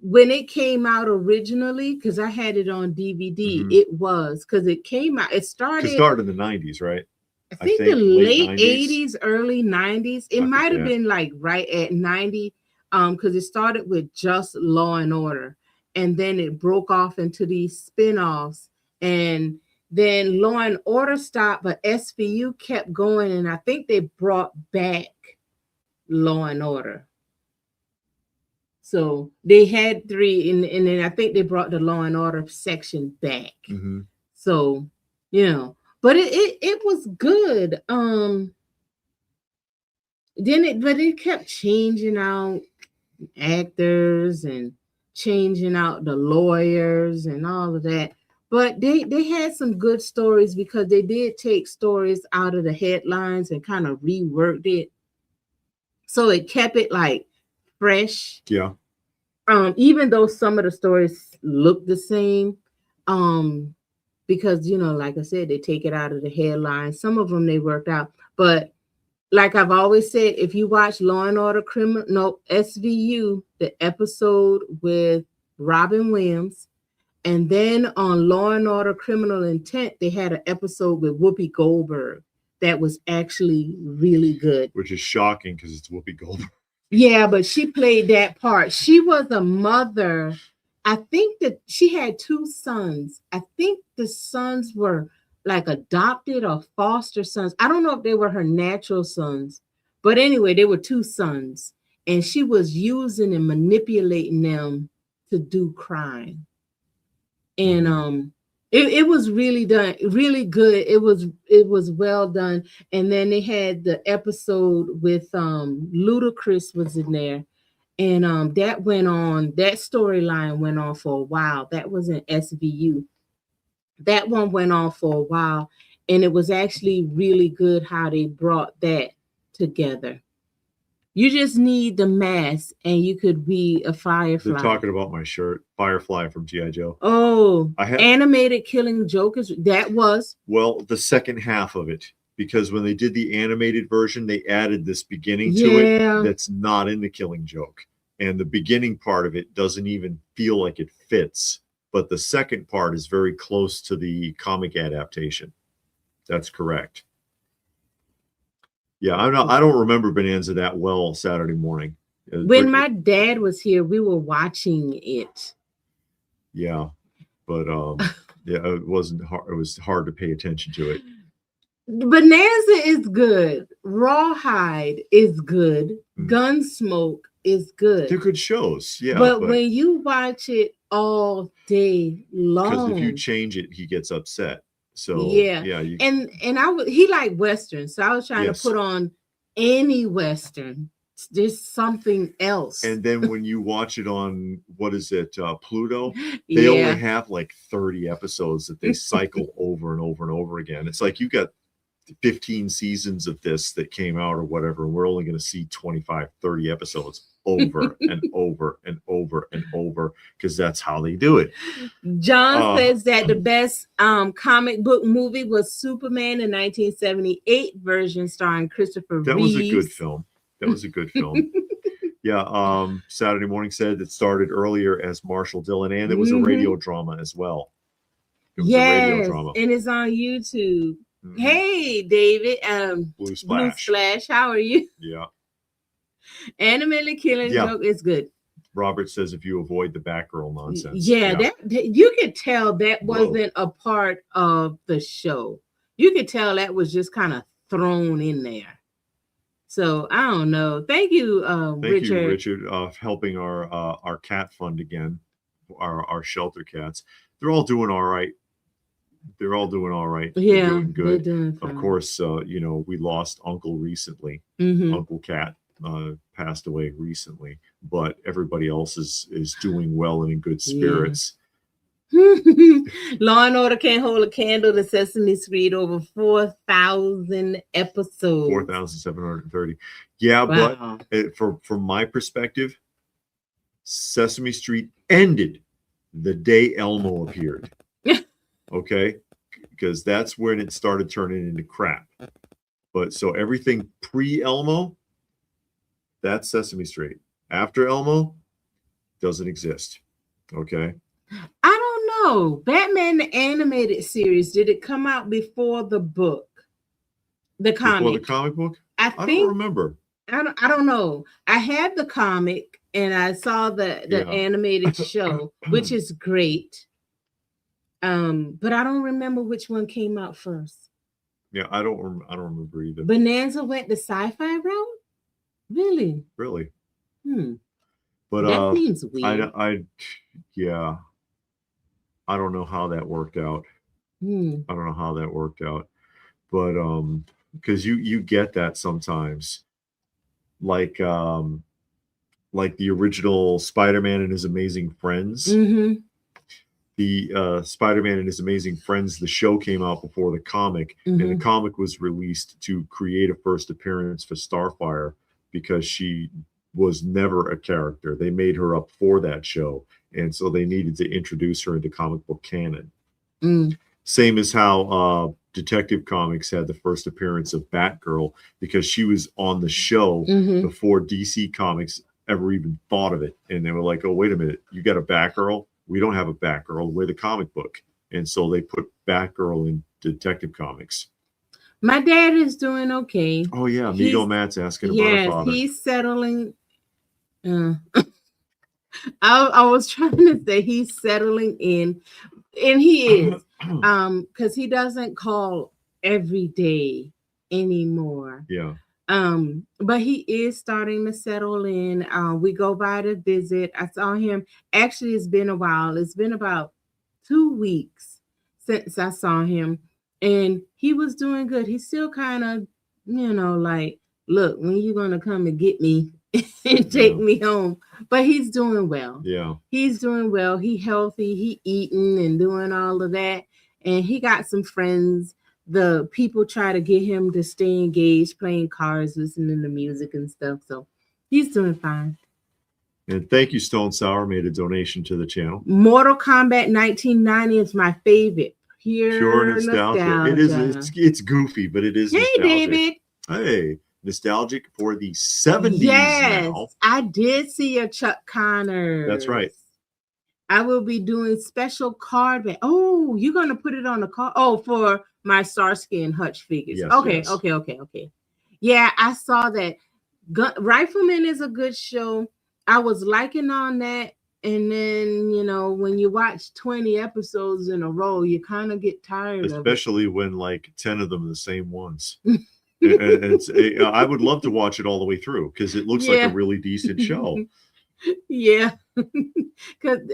when it came out originally, because I had it on DVD, it was because it came out. It started in the 90s, right? I think the late 80s, early 90s. It might have been like right at 90, because it started with just Law and Order, and then it broke off into these spin-offs, and then Law and Order stopped, but SVU kept going, and I think they brought back Law and Order. So they had 3, and then I think they brought the Law and Order section back. So, you know. But it was good. But it kept changing out actors and changing out the lawyers and all of that. But they had some good stories because they did take stories out of the headlines and kind of reworked it. So it kept it like fresh. Yeah. Even though some of the stories look the same. Because, you know, like I said, they take it out of the headlines. Some of them they worked out. But like I've always said, if you watch Law and Order SVU, the episode with Robin Williams, and then on Law and Order Criminal Intent, they had an episode with Whoopi Goldberg that was actually really good. Which is shocking because it's Whoopi Goldberg. Yeah, but she played that part. She was a mother. I think that she had 2 sons. I think the sons were like adopted or foster sons. I don't know if they were her natural sons, but anyway, they were 2 sons, and she was using and manipulating them to do crime. And it was really done, really good. It was well done. And then they had the episode with Ludacris was in there. And that storyline went on for a while. That was in SVU. That one went on for a while, and it was actually really good how they brought that together. You just need the mask, and you could be a Firefly. They're talking about my shirt, Firefly from G.I. Joe. Oh, animated Killing Joke was. Well, the second half of it. Because when they did the animated version, they added this beginning to it that's not in the Killing Joke. And the beginning part of it doesn't even feel like it fits. But the second part is very close to the comic adaptation. That's correct. Yeah, I don't remember Bonanza that well Saturday morning. When my dad was here, we were watching it. Yeah, but yeah, it wasn't hard. It was hard to pay attention to it. Bonanza is good. Rawhide is good. Gunsmoke is good. They're good shows, yeah. But when you watch it all day long, because if you change it, he gets upset. So yeah. And he liked Western, so I was trying to put on any Western. There's something else. And then when you watch it on Pluto, they only have like 30 episodes that they cycle over and over and over again. It's like you got 15 seasons of this that came out or whatever, and we're only going to see 25, 30 episodes over and over and over and over because that's how they do it. John says that the best comic book movie was Superman, the 1978 version starring Christopher Reeves. That was a good film. That was a good film. Yeah. Saturday Morning said it started earlier as Marshall Dillon, and it was a radio drama as well. It was a radio drama. And it's on YouTube. Hey, David. Blue Splash. How are you? Yeah. Animated Killing Joke is good. Robert says if you avoid the Batgirl nonsense. Yeah, that you could tell that wasn't a part of the show. You could tell that was just kind of thrown in there. So I don't know. Thank you, Richard. Thank you, Richard, helping our cat fund again, our shelter cats. They're all doing all right. they're all doing all right. Yeah, they're doing good. they're doing fine. Of course, you know, we lost Uncle recently. Uncle Cat passed away recently, but everybody else is doing well and in good spirits. Law and Order can't hold a candle to Sesame Street, over 4,000 episodes. 4,730. Yeah, wow. But from my perspective, Sesame Street ended the day Elmo appeared. Okay, because that's when it started turning into crap. But so everything pre-Elmo, that's Sesame Street. After Elmo, doesn't exist. Okay. I don't know. Batman the animated series, did it come out before the book? The comic? Before the comic book? I don't remember. I don't know. I had the comic and I saw the animated show, which is great. But I don't remember which one came out first. Yeah, I don't remember either. Bonanza went the sci-fi route? Really? Really? But that seems weird. I don't know how that worked out. I don't know how that worked out. But because you get that sometimes. Like the original Spider-Man and His Amazing Friends. The Spider-Man and His Amazing Friends, the show came out before the comic, and the comic was released to create a first appearance for Starfire because she was never a character. They made her up for that show, and so they needed to introduce her into comic book canon. Same as how Detective Comics had the first appearance of Batgirl because she was on the show before DC Comics ever even thought of it. And they were like, oh, wait a minute, you got a Batgirl? We don't have a Batgirl. We're the comic book. And so they put Batgirl in Detective Comics. My dad is doing okay. Oh, yeah. Migo Matt's asking about her father. Yes, he's settling. I was trying to say he's settling in. And he is. Because he doesn't call every day anymore. Yeah. But he is starting to settle in. We go by to visit. I saw him. Actually, it's been a while. It's been about 2 weeks since I saw him, and he was doing good. He's still kind of, like, look, when you gonna come and get me and take me home? But he's doing well. Yeah, he's doing well. He healthy. He eating and doing all of that, and he got some friends. The people try to get him to stay engaged, playing cards, listening to music and stuff. So he's doing fine. And thank you, Stone Sour made a donation to the channel. Mortal Kombat 1990 is my favorite. Pure nostalgia. It is. It's goofy, but it is. Hey, nostalgic. David. Hey, nostalgic for the 70s. Yes, now. I did see a Chuck Connors. That's right. I will be doing special card. Oh, you're gonna put it on the card. Oh, for my Starsky and Hutch figures. Yes, okay, yes. Okay. Yeah, I saw that. Rifleman is a good show. I was liking on that. And then, when you watch 20 episodes in a row, you kind of get tired Especially when like 10 of them are the same ones. I would love to watch it all the way through because it looks like a really decent show. Yeah.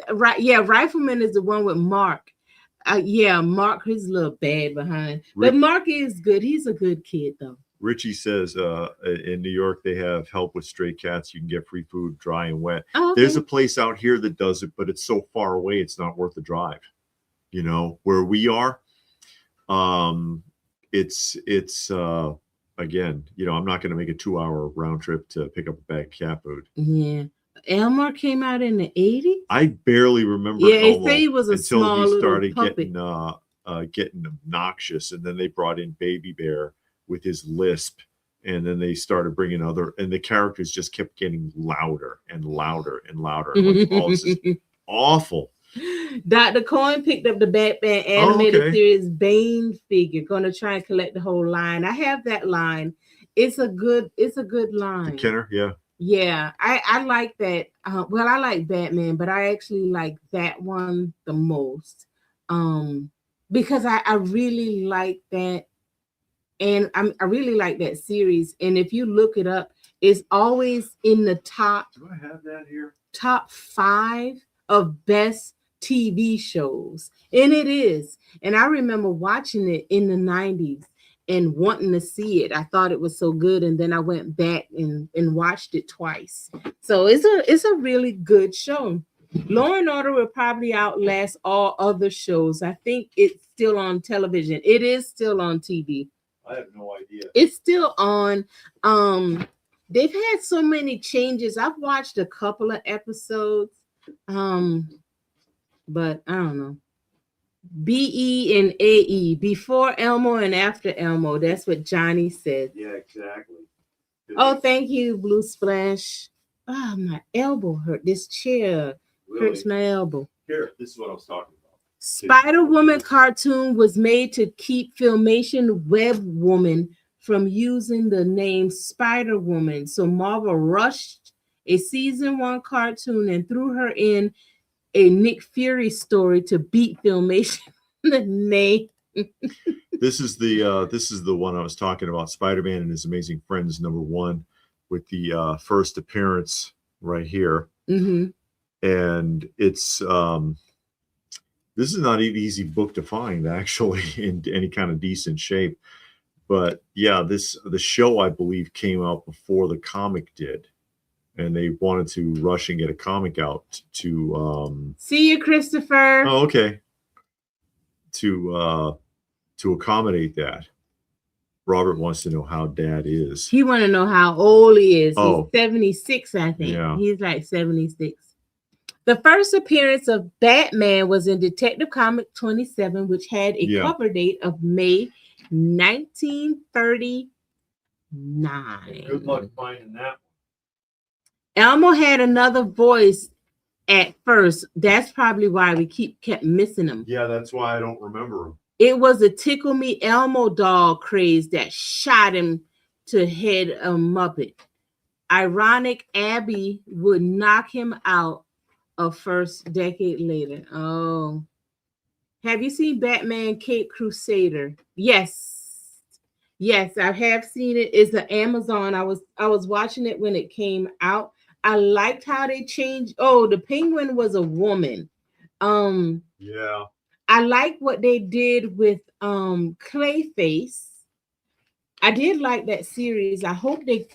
Rifleman is the one with Mark. Mark is a little bad behind. But Mark is good. He's a good kid, though. Richie says in New York, they have help with stray cats. You can get free food, dry and wet. Oh, okay. There's a place out here that does it, but it's so far away, it's not worth the drive. Where we are, it's again, I'm not going to make a 2-hour round trip to pick up a bag of cat food. Yeah. Elmer came out in the 80s? I barely remember Elmo he was a until small he started puppet. getting obnoxious, and then they brought in Baby Bear with his lisp, and then they started bringing and the characters just kept getting louder and louder and louder. Like, this is awful. Dr. Cohen picked up the Batman animated series Bane figure. Gonna try and collect the whole line. I have that line. It's a good line. The Kenner, yeah. Yeah, I like that. I like Batman, but I actually like that one the most. Because I really like that. And I really like that series. And if you look it up, it's always in the top. Do I have that here? Top 5 of best TV shows. And it is. And I remember watching it in the 90s and wanting to see it. I thought it was so good. And then I went back and watched it twice. So it's a really good show. Law and Order will probably outlast all other shows. I think it's still on television. It is still on TV. I have no idea. It's still on. They've had so many changes. I've watched a couple of episodes. But I don't know. BE and AE, before Elmo and after Elmo. That's what Johnny said. Yeah, exactly. Oh, thank you, Blue Splash. Oh, my elbow hurt. This chair hurts my elbow. Here, this is what I was talking about. Spider-Woman cartoon was made to keep Filmation Web Woman from using the name Spider-Woman. So Marvel rushed a season 1 cartoon and threw her in a Nick Fury story to beat Filmation the name. This is the one I was talking about, Spider-Man and His Amazing Friends #1, with the first appearance right here. Mm-hmm. And it's this is not an easy book to find, actually, in any kind of decent shape. But yeah, the show, I believe, came out before the comic did. And they wanted to rush and get a comic out to see you, Christopher. Oh, okay. To accommodate that. Robert wants to know how Dad is. He want to know how old he is. Oh. He's 76, I think. Yeah. He's like 76. The first appearance of Batman was in Detective Comic 27, which had a cover date of May 1939. Good luck finding that one. Elmo had another voice at first. That's probably why we kept missing him. Yeah, that's why I don't remember him. It was a Tickle Me Elmo doll craze that shot him to head a Muppet. Ironic, Abby would knock him out a first decade later. Oh. Have you seen Batman Cape Crusader? Yes. Yes, I have seen it. It's an Amazon. I was watching it when it came out. I liked how they changed. Oh, the Penguin was a woman. Yeah. I like what they did with Clayface. I did like that series. I hope they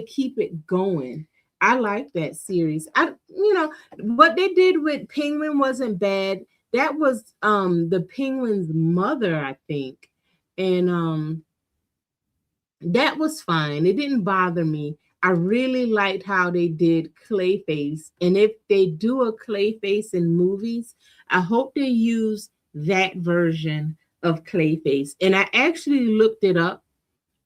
keep it going. I like that series. What they did with Penguin wasn't bad. That was the Penguin's mother, I think. And that was fine. It didn't bother me. I really liked how they did Clayface. And if they do a Clayface in movies, I hope they use that version of Clayface. And I actually looked it up.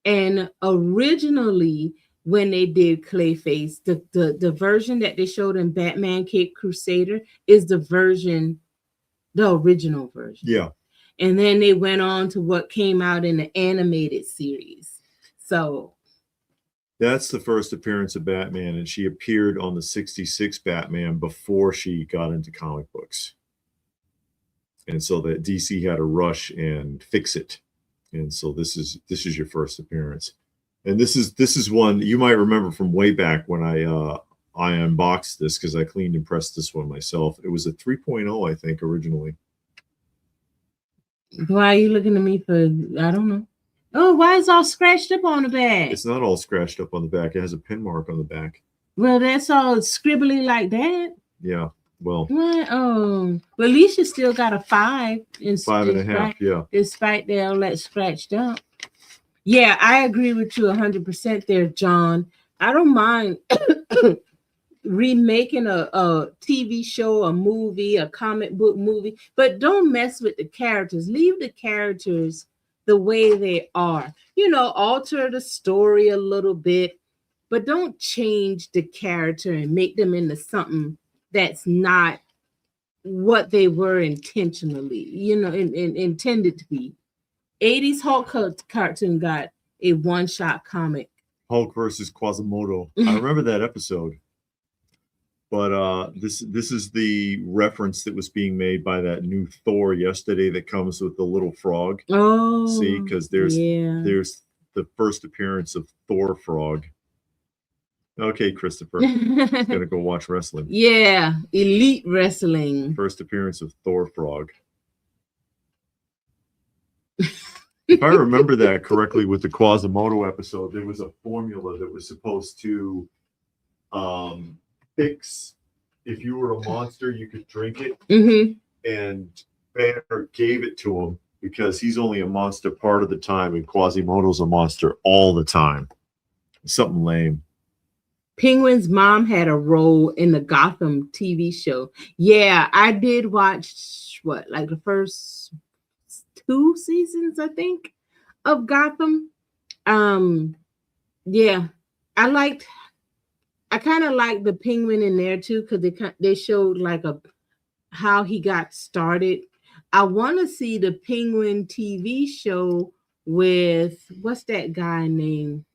And originally, when they did Clayface, the version that they showed in Batman Cape Crusader is the original version. Yeah. And then they went on to what came out in the animated series. So that's the first appearance of Batman, and she appeared on the 66 Batman before she got into comic books. And so that DC had to rush and fix it. And so this is your first appearance. And this is one you might remember from way back when I unboxed this, because I cleaned and pressed this one myself. It was a 3.0, I think, originally. Why are you looking at me for, I don't know. Oh, why is it all scratched up on the back? It's not all scratched up on the back. It has a pin mark on the back. Well, that's all scribbly like that. Yeah. Well, what? Oh, but at least you still got a 5. 5.5, yeah. Despite they all that scratched up. Yeah, I agree with you 100% there, John. I don't mind remaking a TV show, a movie, a comic book movie, but don't mess with the characters. Leave the characters the way they are. Alter the story a little bit, but don't change the character and make them into something that's not what they were intentionally, intended to be. 80s Hulk cartoon got a one-shot comic. Hulk versus Quasimodo. I remember that episode. But this is the reference that was being made by that new Thor yesterday that comes with the little frog. Oh, see, because there's the first appearance of Thor frog. Okay, Christopher. He's gonna go watch wrestling. Yeah, Elite Wrestling. First appearance of Thor Frog. If I remember that correctly, with the Quasimodo episode, there was a formula that was supposed to fix if you were a monster, you could drink it. Mm-hmm. And Banner gave it to him because he's only a monster part of the time, and Quasimodo's a monster all the time. Something lame. Penguin's mom had a role in the Gotham TV show. Yeah, I did watch like the first 2 seasons, I think, of Gotham. Yeah, I kind of liked the Penguin in there too, because they showed like how he got started. I want to see the Penguin TV show with what's that guy name?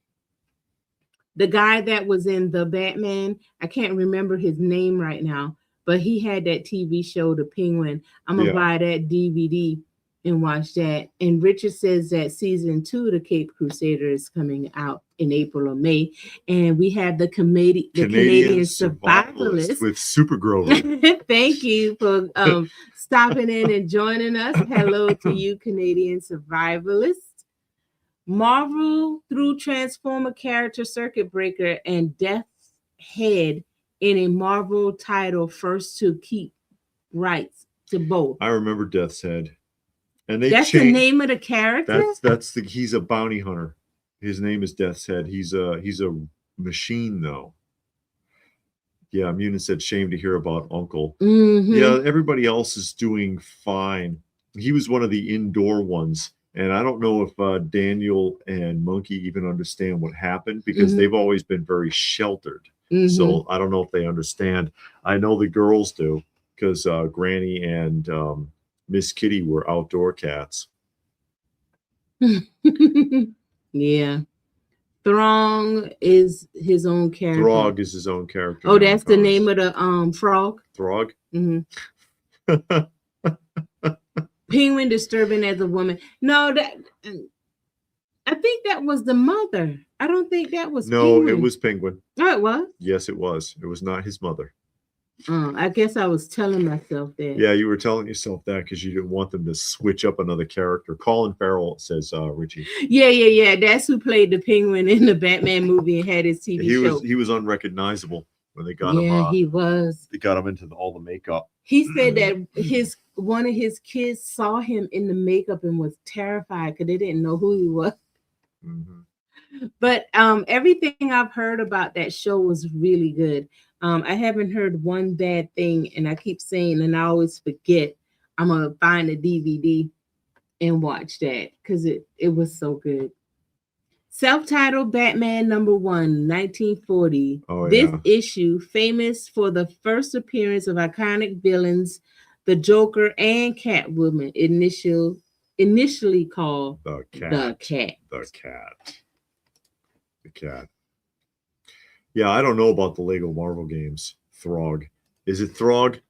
The guy that was in the Batman. I can't remember his name right now, but he had that TV show, The Penguin. I'm gonna buy that DVD and watch that. And Richard says that season 2 of the Cape Crusader is coming out in April or May, and we have the Canadian Survivalist with Super Grover. Thank you for stopping in and joining us. Hello to you, Canadian Survivalist. Marvel through Transformer character Circuit Breaker and Death's Head in a Marvel title, first to keep rights to both. I remember Death's Head. And that's the name of the character? He's a bounty hunter. His name is Death's Head. He's a machine though. Yeah, Munin said shame to hear about Uncle. Mm-hmm. Yeah, everybody else is doing fine. He was one of the indoor ones. And I don't know if Daniel and Monkey even understand what happened, because they've always been very sheltered. So I don't know if they understand. I know the girls do, because Granny and Miss Kitty were outdoor cats. Yeah. Throng is his own character. Throg is his own character. Oh, that's the name of the frog? Throg? Mm-hmm. Penguin disturbing as a woman. No, I think that was the mother. I don't think that was Penguin. It was Penguin. Oh, it was? Yes, it was. It was not his mother. I guess I was telling myself that. Yeah, you were telling yourself that because you didn't want them to switch up another character. Colin Farrell says, Richie. Yeah. That's who played the Penguin in the Batman movie and had his TV show. He was unrecognizable when they got him. Yeah, he was. They got him into all the makeup. He said that one of his kids saw him in the makeup and was terrified because they didn't know who he was. Mm-hmm. But everything I've heard about that show was really good. I haven't heard one bad thing, and I keep saying, and I always forget, I'm going to find a DVD and watch that because it was so good. Self-titled Batman #1, 1940. This issue, famous for the first appearance of iconic villains, the Joker and Catwoman, initially called The Cat. Yeah, I don't know about the Lego Marvel games. Throg. Is it Throg?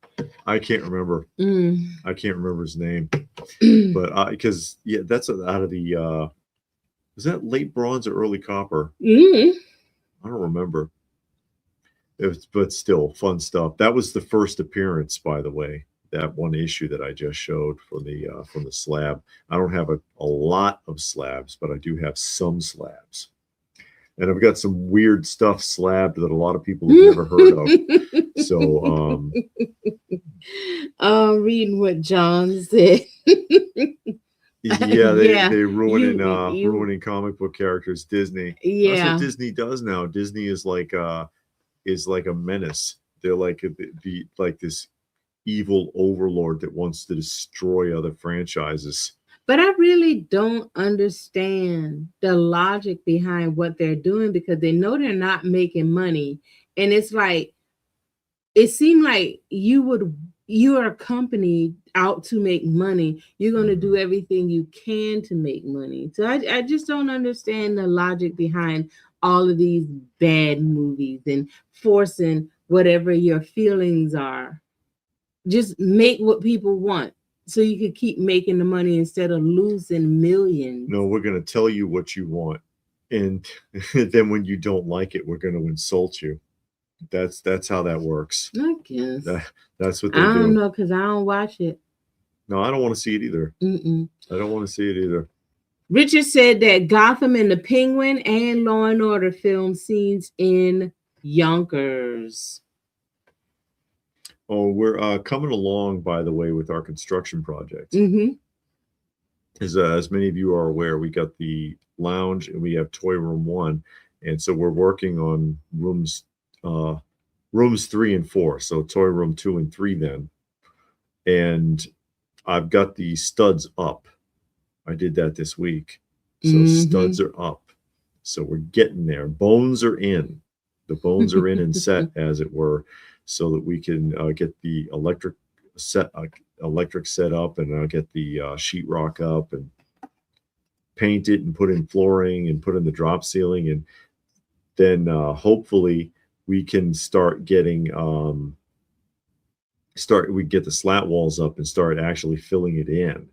I can't remember. I can't remember his name. But because that's out of the is that late bronze or early copper? I don't remember. But still, fun stuff. That was the first appearance, by the way. That one issue that I just showed from the slab. I don't have a lot of slabs, but I do have some slabs. And I've got some weird stuff slabbed that a lot of people have never heard of. So reading what John said. They ruining comic book characters. Disney. Yeah, that's what Disney does now. Disney is like a menace. They're like this evil overlord that wants to destroy other franchises. But I really don't understand the logic behind what they're doing, because they know they're not making money, and it's like it seemed like you're a company out to make money. You're going to do everything you can to make money. So I just don't understand the logic behind all of these bad movies and forcing whatever your feelings are. Just make what people want so you can keep making the money instead of losing millions. No, we're going to tell you what you want. And then when you don't like it, we're going to insult you. That's how that works. I guess. That's what they I don't do. know because I don't watch it. No, I don't want to see it either. I don't want to see it either. Richard said that Gotham and the Penguin and Law and Order film scenes in Yonkers. Oh, we're coming along, by the way, with our construction project. As many of you are aware, we got the lounge and we have Toy Room 1. And so we're working on rooms 3 and 4. So Toy Room 2 and 3 then. And I've got the studs up. I did that this week. So studs are up. So we're getting there. Bones are in. The bones are in and set, as it were, so that we can get the electric set up and get the sheetrock up and paint it and put in flooring and put in the drop ceiling. And then hopefully we can start getting we get the slat walls up and start actually filling it in.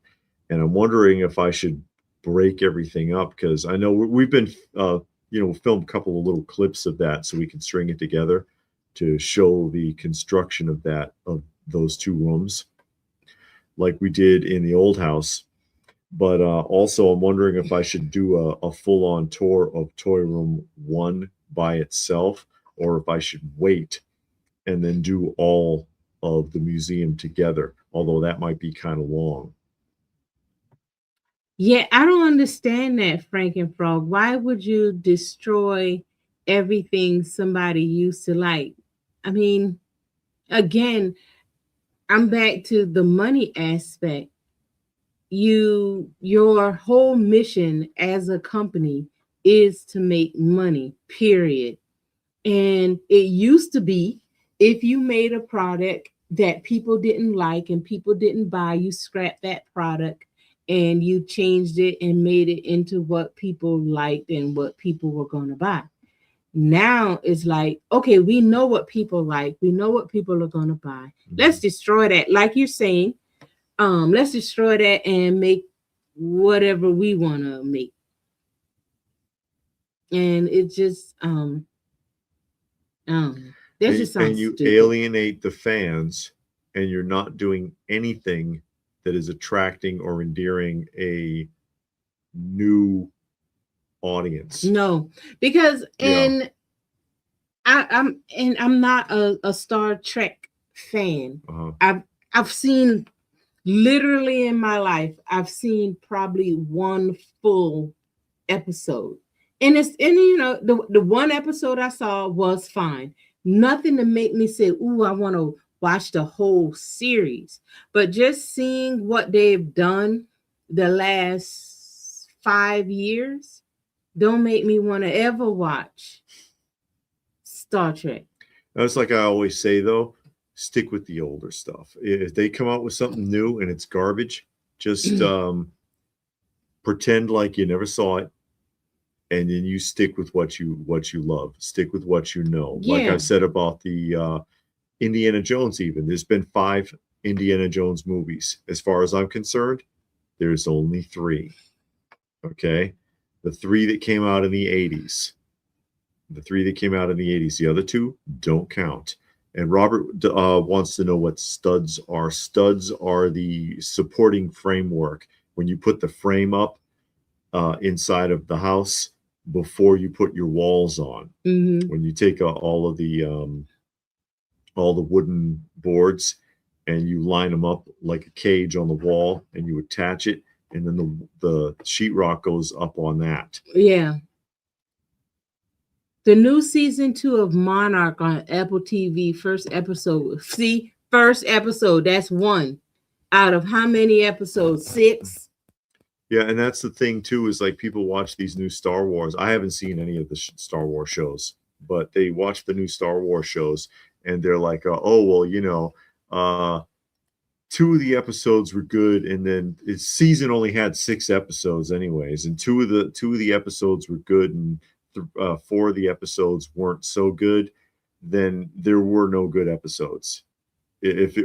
And I'm wondering if I should break everything up, because I know we've been filmed a couple of little clips of that so we can string it together to show the construction of those 2 rooms like we did in the old house. But also I'm wondering if I should do a full-on tour of Toy Room 1 by itself, or if I should wait and then do all of the museum together, although that might be kind of long. Yeah, I don't understand that, Frankenfrog. Why would you destroy everything somebody used to like? I mean, again, I'm back to the money aspect. Your whole mission as a company is to make money, period. And it used to be, if you made a product that people didn't like and people didn't buy, you scrapped that product and you changed it and made it into what people liked and what people were going to buy. Now it's like, okay, we know what people like. We know what people are going to buy. Let's destroy that. Like you're saying, let's destroy that and make whatever we want to make. And it just, that just sounds and you stupid. alienate the fans, and you're not doing anything that is attracting or endearing a new audience. No, because I'm not a Star Trek fan. I've seen, literally in my life, I've seen probably one full episode. And the one episode I saw was fine. Nothing to make me say, ooh, I want to watch the whole series. But just seeing what they've done the last 5 years don't make me want to ever watch Star Trek. That's like I always say, though, stick with the older stuff. If they come out with something new and it's garbage, just pretend like you never saw it. And then you stick with what you love. Stick with what you know. Yeah. Like I said about the Indiana Jones, even. There's been 5 Indiana Jones movies. As far as I'm concerned, there's only 3. Okay? The 3 that came out in the 80s. The other 2 don't count. And Robert wants to know what studs are. Studs are the supporting framework. When you put the frame up inside of the house before you put your walls on. When you take all the wooden boards and you line them up like a cage on the wall and you attach it, and then the sheetrock goes up on that. Yeah. The new season 2 of Monarch on Apple TV, first episode. See, first episode. That's 1 out of how many episodes? 6. Yeah, and that's the thing too, is like people watch these new Star Wars. I haven't seen any of the Star Wars shows, but they watch the new Star Wars shows and they're like, oh, well, 2 of the episodes were good, and then its season only had 6 episodes anyways, and 2 of the episodes were good, and 4 of the episodes weren't so good. Then there were no good episodes. If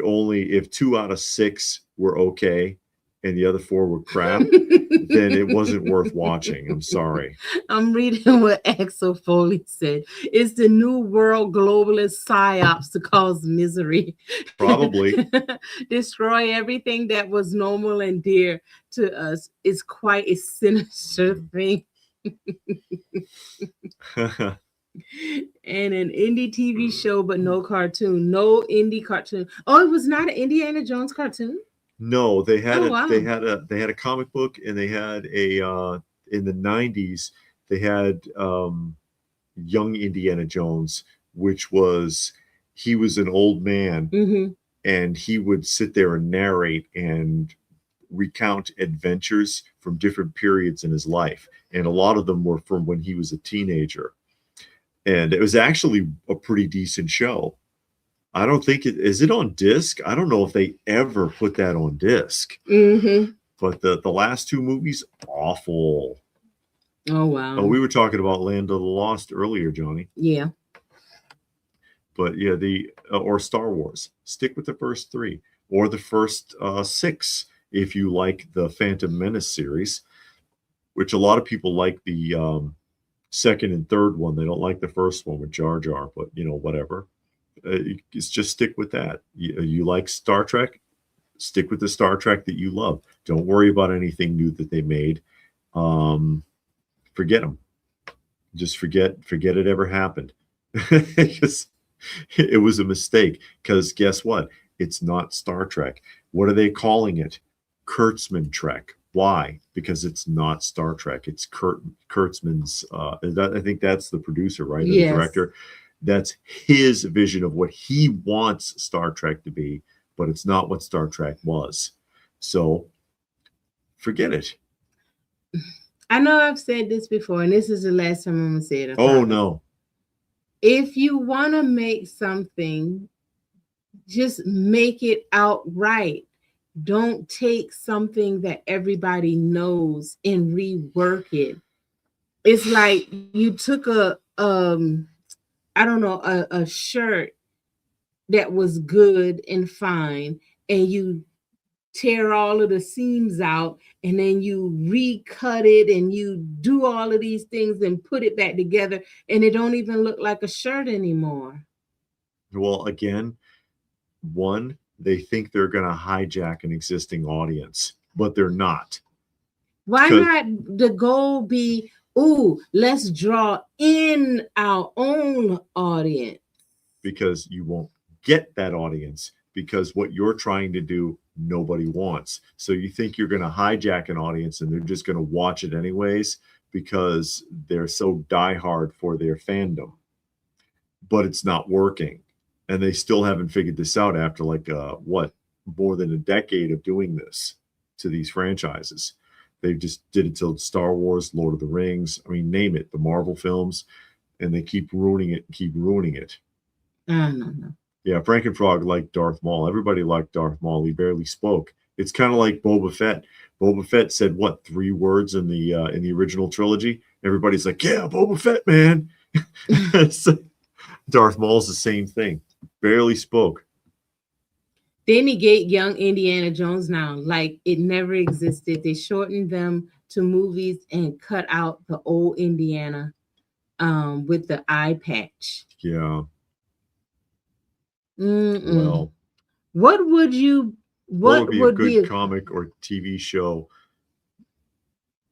2 out of 6 were okay, and the other 4 were crap, then it wasn't worth watching. I'm sorry. I'm reading what Axel Foley said. It's the new world globalist psyops to cause misery. Probably. Destroy everything that was normal and dear to us. It's quite a sinister thing. And an indie TV show, but no cartoon. No indie cartoon. Oh, it was not an Indiana Jones cartoon? No, they had Oh, wow. they had a comic book, and they had a in the 90s they had young Indiana Jones, which was he was an old man, Mm-hmm. and he would sit there and narrate and recount adventures from different periods in his life, and a lot of them were from when he was a teenager, and it was actually a pretty decent show. I don't think it is it on disc. I don't know if they ever put that on disc. Mm-hmm. But the last 2 movies, awful. Oh, wow. Oh, we were talking about Land of the Lost earlier, Johnny. Yeah. But yeah, the or Star Wars. Stick with the first 3 or the first 6 if you like the Phantom Menace series, which a lot of people like the second and third one. They don't like the first one with Jar Jar, but whatever. It's just stick with that. You like Star Trek, stick with the Star Trek that you love. Don't worry about anything new that they made. Forget them. Just forget it ever happened. It was a mistake, because guess what? It's not Star Trek. What are they calling it? Kurtzman Trek. Why? Because it's not Star Trek. It's Kurtzman's. I think that's the producer, right? Or the director. That's his vision of what he wants Star Trek to be, but it's not what Star Trek was. So forget it. I know I've said this before, and this is the last time I'm going to say it. Oh, no. If you want to make something, just make it outright. Don't take something that everybody knows and rework it. It's like you took a shirt that was good and fine, and you tear all of the seams out, and then you recut it, and you do all of these things and put it back together, and it don't even look like a shirt anymore. Well, again, one, they think they're going to hijack an existing audience, but they're not. Why not the goal be, let's draw in our own audience? Because you won't get that audience, because what you're trying to do, nobody wants. So you think you're going to hijack an audience, and they're just going to watch it anyways because they're so diehard for their fandom. But it's not working. And they still haven't figured this out after more than a decade of doing this to these franchises. They just did it till Star Wars, Lord of the Rings. I mean, name it, the Marvel films, and they keep ruining it. No. Yeah, Frankenfrog liked Darth Maul. Everybody liked Darth Maul. He barely spoke. It's kind of like Boba Fett. Boba Fett said 3 words in the original trilogy. Everybody's like, yeah, Boba Fett, man. So, Darth Maul's the same thing. Barely spoke. They negate young Indiana Jones now like it never existed. They shortened them to movies and cut out the old Indiana with the eye patch. Yeah. Well, what would be a good comic or TV show?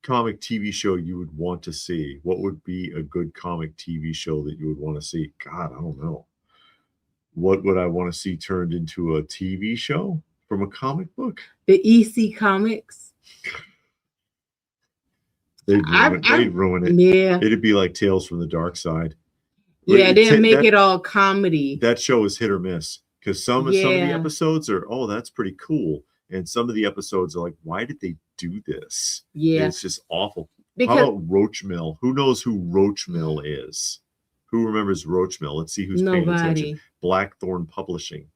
Comic TV show you would want to see? What would be a good comic TV show that you would want to see? God, I don't know. What would I want to see turned into a TV show from a comic book? The EC Comics. They'd ruin it. Yeah. It'd be like Tales from the Dark Side. Yeah, they'd make it all comedy. That show is hit or miss, because some of the episodes are, that's pretty cool. And some of the episodes are like, why did they do this? Yeah. It's just awful. How about Roach Mill? Who knows who Roach Mill is? Who remembers Roach Mill? Let's see who's paying attention. Blackthorn Publishing.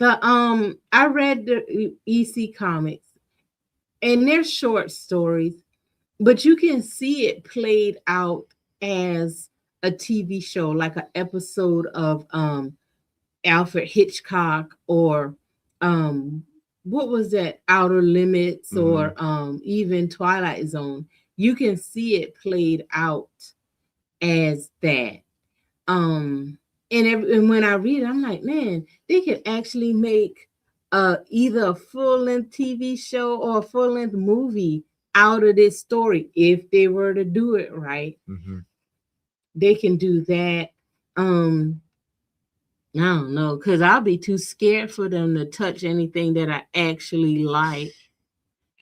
I read the EC Comics, and they're short stories, but you can see it played out as a TV show, like an episode of Alfred Hitchcock or what was that, Outer Limits or Mhm. even Twilight Zone, you can see it played out as that. And when I read it, I'm like, man, they could actually make either a full-length TV show or a full-length movie out of this story if they were to do it right. Mhm. They can do that. I don't know, because I'll be too scared for them to touch anything that I actually like.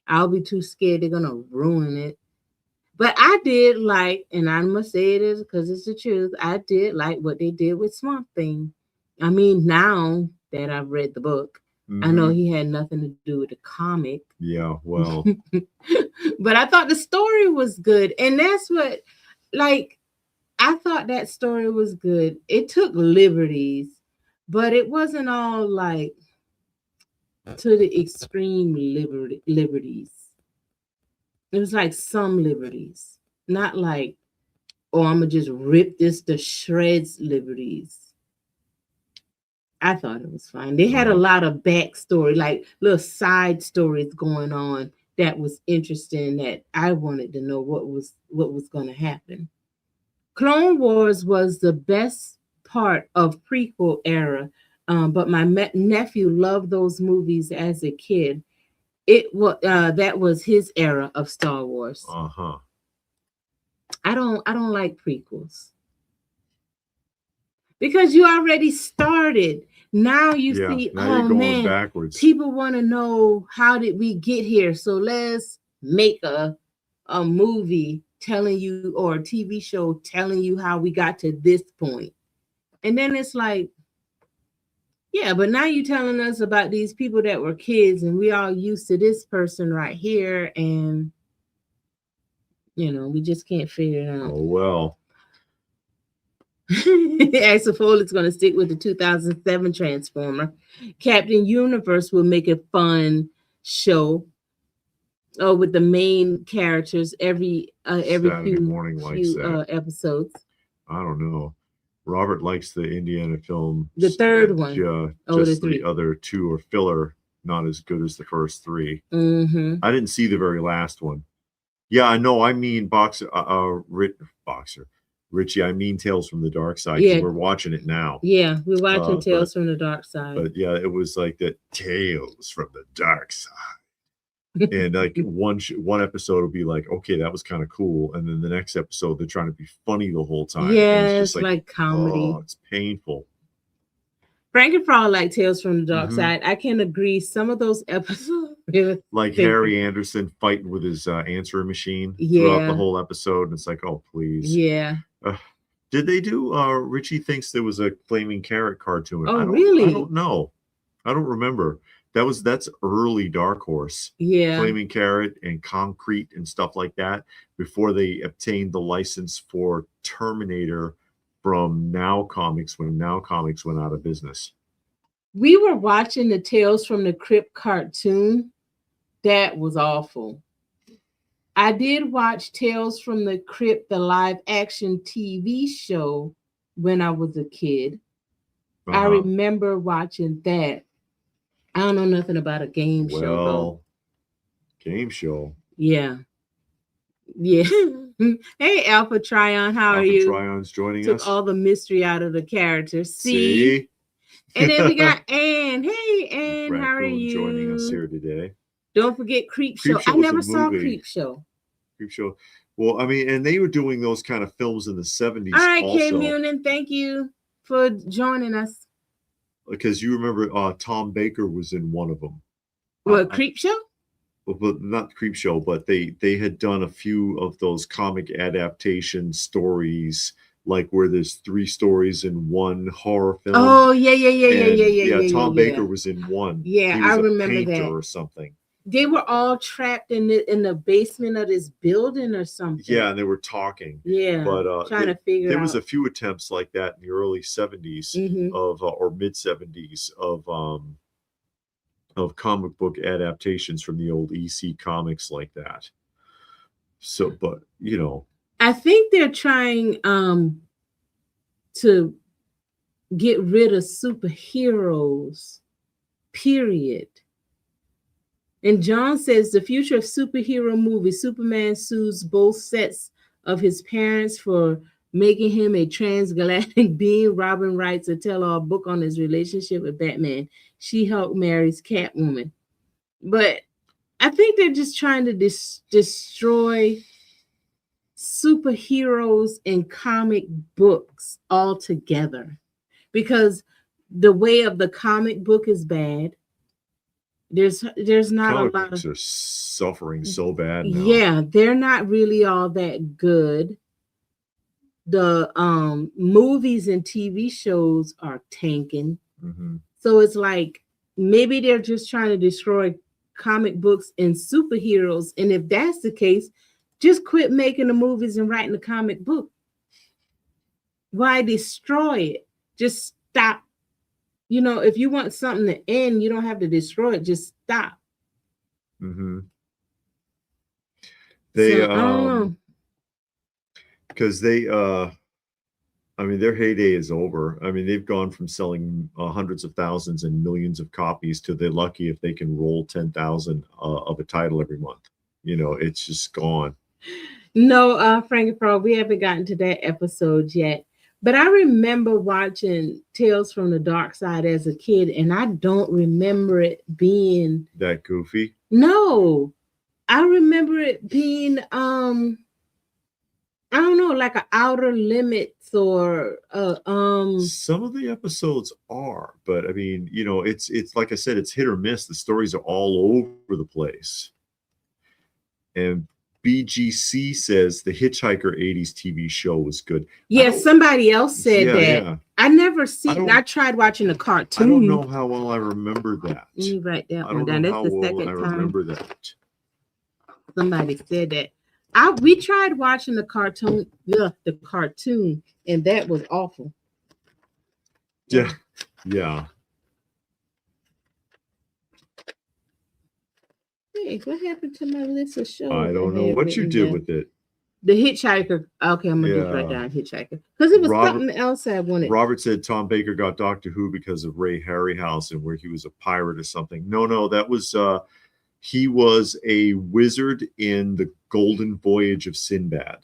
I'll be too scared they're gonna ruin it. But I did like, and I must say it is because it's the truth. I did like what they did with Swamp Thing. I mean, now that I've read the book, I know Mhm. he had nothing to do with the comic. Yeah, well, But I thought the story was good. And that's what, like, I thought that story was good. It took liberties, but it wasn't all like to the extreme liberties. It was like some liberties, not like, oh, I'm gonna just rip this to shreds liberties. I thought it was fine. They had a lot of backstory, like little side stories going on that was interesting that I wanted to know what was going to happen. Clone Wars was the best part of prequel era, but my nephew loved those movies as a kid. It was that was his era of Star Wars. uh-huh. I don't like prequels because you already started. Now you Yeah, see, now you're oh going man, backwards. people want to know how did we get here? So let's make a movie telling you or a TV show telling you how we got to this point. And then it's like, yeah, but now you're telling us about these people that were kids and we all used to this person right here, and we just can't figure it out. Oh well. Axel Foley's going to stick with the 2007 Transformer. Captain Universe will make a fun show. Oh, with the main characters every Saturday few morning likes few that. episodes. I don't know. Robert likes the Indiana film. The third one. Just the other two are filler, not as good as the first three. Mm-hmm. I didn't see the very last one. Yeah, I know. I mean, Boxer. Richie, I mean Tales from the Dark Side. Yeah. We're watching it now. Yeah, we're watching Tales from the Dark Side. But yeah, it was like that Tales from the Dark Side. And like one episode will be like, okay, that was kind of cool, and then the next episode they're trying to be funny the whole time. Yeah, it's just like comedy. Oh, it's painful. Frank and Frog like Tales from the Dark Side. I can agree. Some of those episodes, like Harry Anderson fighting with his answering machine throughout the whole episode, and it's like, oh please. Yeah. Did they do? Richie thinks there was a Flaming Carrot cartoon. Oh, really? I don't know. I don't remember. That's early Dark Horse. Yeah. Flaming Carrot and Concrete and stuff like that before they obtained the license for Terminator from Now Comics when Now Comics went out of business. We were watching the Tales from the Crypt cartoon. That was awful. I did watch Tales from the Crypt, the live action TV show when I was a kid. I remember watching that. I don't know nothing about a game show though. Game show. Yeah. Yeah. Hey, Alpha Trion, how are you? Alpha Trion's joining Took us. all the mystery out of the characters. See? And then we got Anne. Hey, Anne, how are you? Joining us here today. Don't forget Creep Show. I never saw Creep Show. Creep Show. Well, I mean, and they were doing those kind of films in the 70s. All right, Kay Munin, thank you for joining us. Because you remember Tom Baker was in one of them. What, Creep Show? But not Creep Show, but they had done a few of those comic adaptation stories, like where there's 3 stories in one horror film. Oh, yeah. Tom Baker was in one. Yeah, I remember that. Or something. They were all trapped in the basement of this building or something. Yeah, and they were talking. Yeah, but trying to figure out. There was a few attempts like that in the early 70s of or mid 70s of comic book adaptations from the old EC comics like that. So, but I think they're trying to get rid of superheroes, period. And John says the future of superhero movies. Superman sues both sets of his parents for making him a transgalactic being. Robin writes a tell-all book on his relationship with Batman. She-Hulk marries Catwoman. But I think they're just trying to destroy superheroes in comic books altogether, because the way of the comic book is bad. There's not Comic a lot books of are suffering so bad now. yeah, they're not really all that good. The movies and TV shows are tanking. Mm-hmm. So it's like maybe they're just trying to destroy comic books and superheroes. And if that's the case, just quit making the movies and writing the comic book. Why destroy it? Just stop. You know, if you want something to end, you don't have to destroy it. Just stop. Mm-hmm. They So, because they I mean, their heyday is over. I mean, they've gone from selling hundreds of thousands and millions of copies to they're lucky if they can roll 10,000 of a title every month. You know, it's just gone. No, Frankie Pro, we haven't gotten to that episode yet. But I remember watching Tales from the Dark Side as a kid, and I don't remember it being that goofy. No, I remember it being I don't know, like an Outer Limits or some of the episodes are, but I mean, you know, it's like I said, it's hit or miss. The stories are all over the place. And BGC says the Hitchhiker 80s TV show was good. Yeah, somebody else said that. Yeah. I never seen. I tried watching the cartoon. I don't know how well I remember that. Let me write that one down. That's the second time I remember that. Somebody said that. We tried watching the cartoon, and that was awful. Yeah, yeah. Hey, what happened to my list of shows? I don't know what you did with it. The Hitchhiker. Okay, I'm gonna just write down Hitchhiker because it was something else I wanted. Robert said Tom Baker got Doctor Who because of Ray Harryhausen, where he was a pirate or something. No, that was he was a wizard in the Golden Voyage of Sinbad,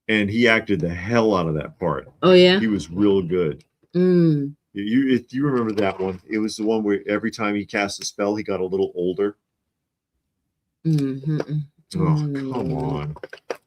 and he acted the hell out of that part. Oh yeah, he was real good. If you remember that one, it was the one where every time he cast a spell, he got a little older. Oh, come on.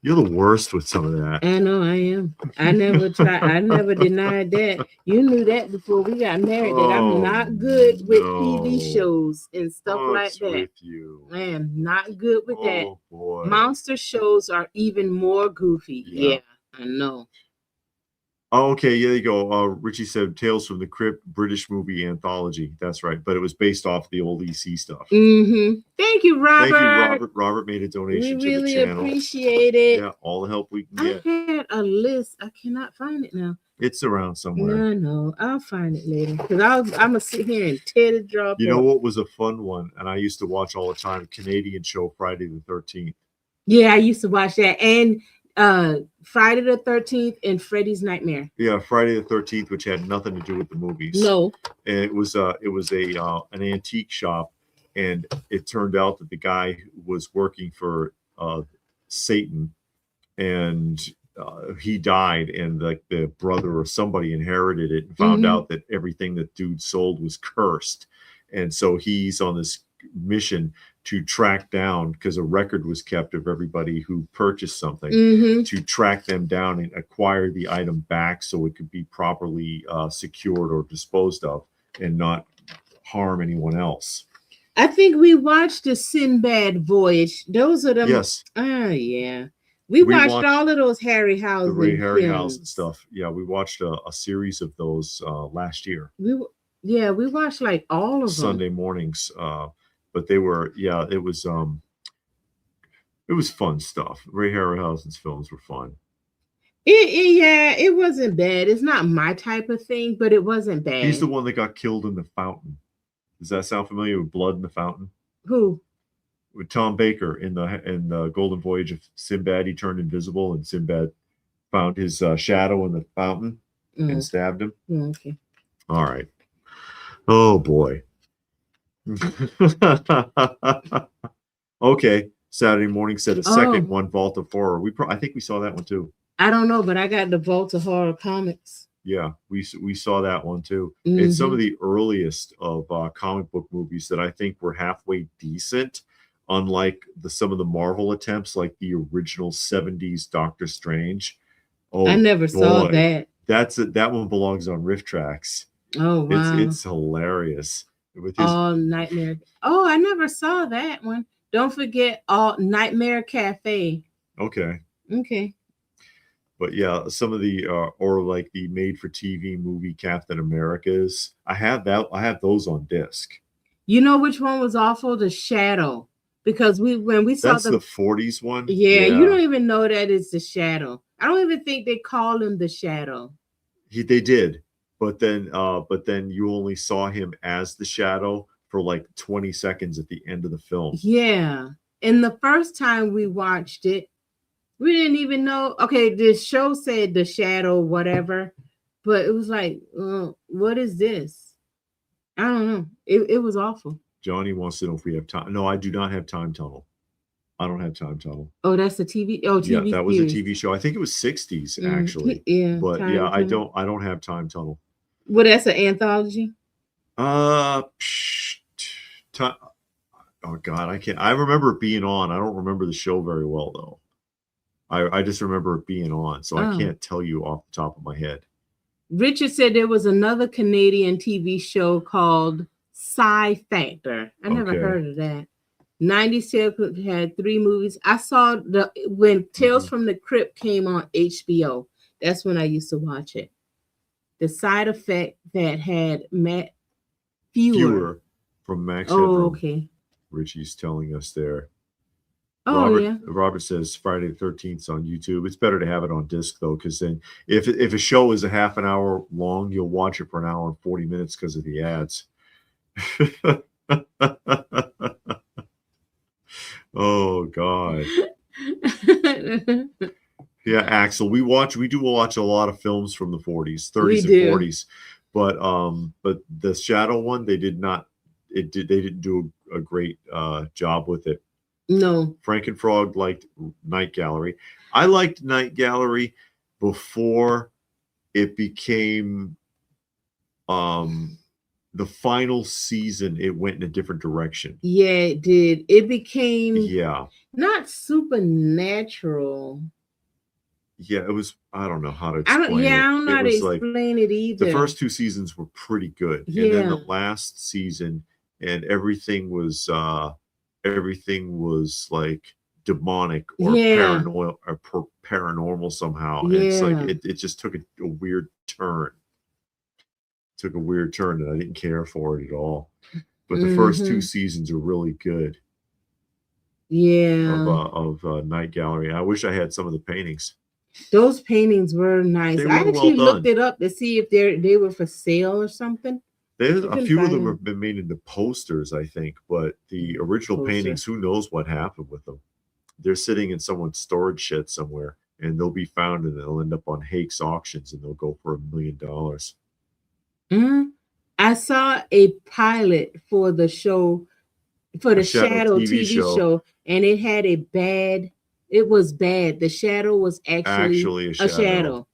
You're the worst with some of that. I know I am. I never tried. I never denied that. You knew that before we got married, that I'm not good with TV shows and stuff like that. With you? I am not good with that. Oh, boy. Monster shows are even more goofy. Yeah, I know. Oh, okay, yeah, there you go. Richie said Tales from the Crypt, British movie anthology. That's right, but it was based off the old EC stuff. Thank you, Robert. Thank you, Robert. Robert made a donation to the channel. We really appreciate it. Yeah, all the help we can get. I had a list. I cannot find it now. It's around somewhere. No, I'll find it later. Because I'm going to sit here and tear the drop. You know what was a fun one? And I used to watch all the time, Canadian show, Friday the 13th. Yeah, I used to watch that. And Friday the 13th and Freddy's Nightmare. Yeah, Friday the 13th, which had nothing to do with the movies. No. And it was an antique shop, and it turned out that the guy was working for Satan, and he died, and the brother or somebody inherited it and found out that everything that dude sold was cursed. And so he's on this mission to track down, because a record was kept of everybody who purchased something, to track them down and acquire the item back so it could be properly secured or disposed of and not harm anyone else. I think we watched the Sinbad Voyage. Those are them. Yes. Yeah. We watched all of those Harryhausen. The Ray Harryhausen stuff. Yeah, we watched a series of those last year. We watched like all of them. Sunday mornings. But they were, it was fun stuff. Ray Harryhausen's films were fun. It wasn't bad. It's not my type of thing, but it wasn't bad. He's the one that got killed in the fountain. Does that sound familiar with Blood in the Fountain? Who? With Tom Baker in the Golden Voyage of Sinbad. He turned invisible, and Sinbad found his shadow in the fountain and stabbed him. Okay. All right. Oh boy. Okay, Saturday morning said a second Oh, one, Vault of Horror. I think we saw that one too. I don't know, but I got the Vault of Horror comics. Yeah, we saw that one too. It's some Mm-hmm. of the earliest of comic book movies that I think were halfway decent, unlike some of the Marvel attempts, like the original '70s Doctor Strange. I Oh never saw boy, that. that one belongs on Riff Tracks. Oh wow. It's hilarious with his. All Nightmare. Oh, I never saw that one. Don't forget All Nightmare Cafe. Okay. Okay. But yeah, some of the or like the made-for-TV movie Captain Americas. I have those on disc. You know which one was awful? The Shadow. Because when we saw That's the '40s one. yeah, you don't even know that it's the Shadow. I don't even think they call him the Shadow. They did, but then you only saw him as the Shadow for like 20 seconds at the end of the film. Yeah. And the first time we watched it, we didn't even know. Okay, the show said the Shadow, whatever, but it was like, what is this? I don't know. It was awful. Johnny wants to know if we have time. No, I do not have Time Tunnel. I don't have Time Tunnel. Oh, that's a TV. Oh, TV. Yeah, that was a TV show. I think it was '60s actually. Yeah, but yeah, I don't have Time Tunnel. Well, that's an anthology. Oh God, I can't. I remember it being on. I don't remember the show very well though. I just remember it being on, so I can't tell you off the top of my head. Richard said there was another Canadian TV show called Sci-Factor. I never heard of that. 90s had 3 movies. I saw when Tales from the Crypt came on HBO. That's when I used to watch it. The Side Effect that had Matt Fewer from Max Headroom. Okay. Richie's telling us there. Oh, Robert says Friday the 13th on YouTube. It's better to have it on disc though, because then if a show is a half an hour long, you'll watch it for an hour and 40 minutes because of the ads. Oh God. Yeah, Axel. We do watch a lot of films from the 40s, 30s, and 40s. But the Shadow one, they didn't do a great job with it. No. Frankenfrog liked Night Gallery. I liked Night Gallery before it became the final season. It went in a different direction. Yeah, it did. It became not supernatural. Yeah, it was. I don't know how to explain it. I don't know how to explain it either. The first 2 seasons were pretty good, and then the last season, and everything was like demonic or paranormal somehow. And it's like it just took a weird turn. Took a weird turn, and I didn't care for it at all. But the first 2 seasons are really good. Yeah. Of Night Gallery. I wish I had some of the paintings. Those paintings were nice. I actually looked it up to see if they were for sale or something. There's a few of them have been made into posters, I think, but the original paintings, who knows what happened with them? They're sitting in someone's storage shed somewhere, and they'll be found, and they'll end up on Hake's auctions, and they'll go for $1 million. I saw a pilot for the show, for the Shadow TV show, and it had a bad. It was bad. The Shadow was actually a shadow.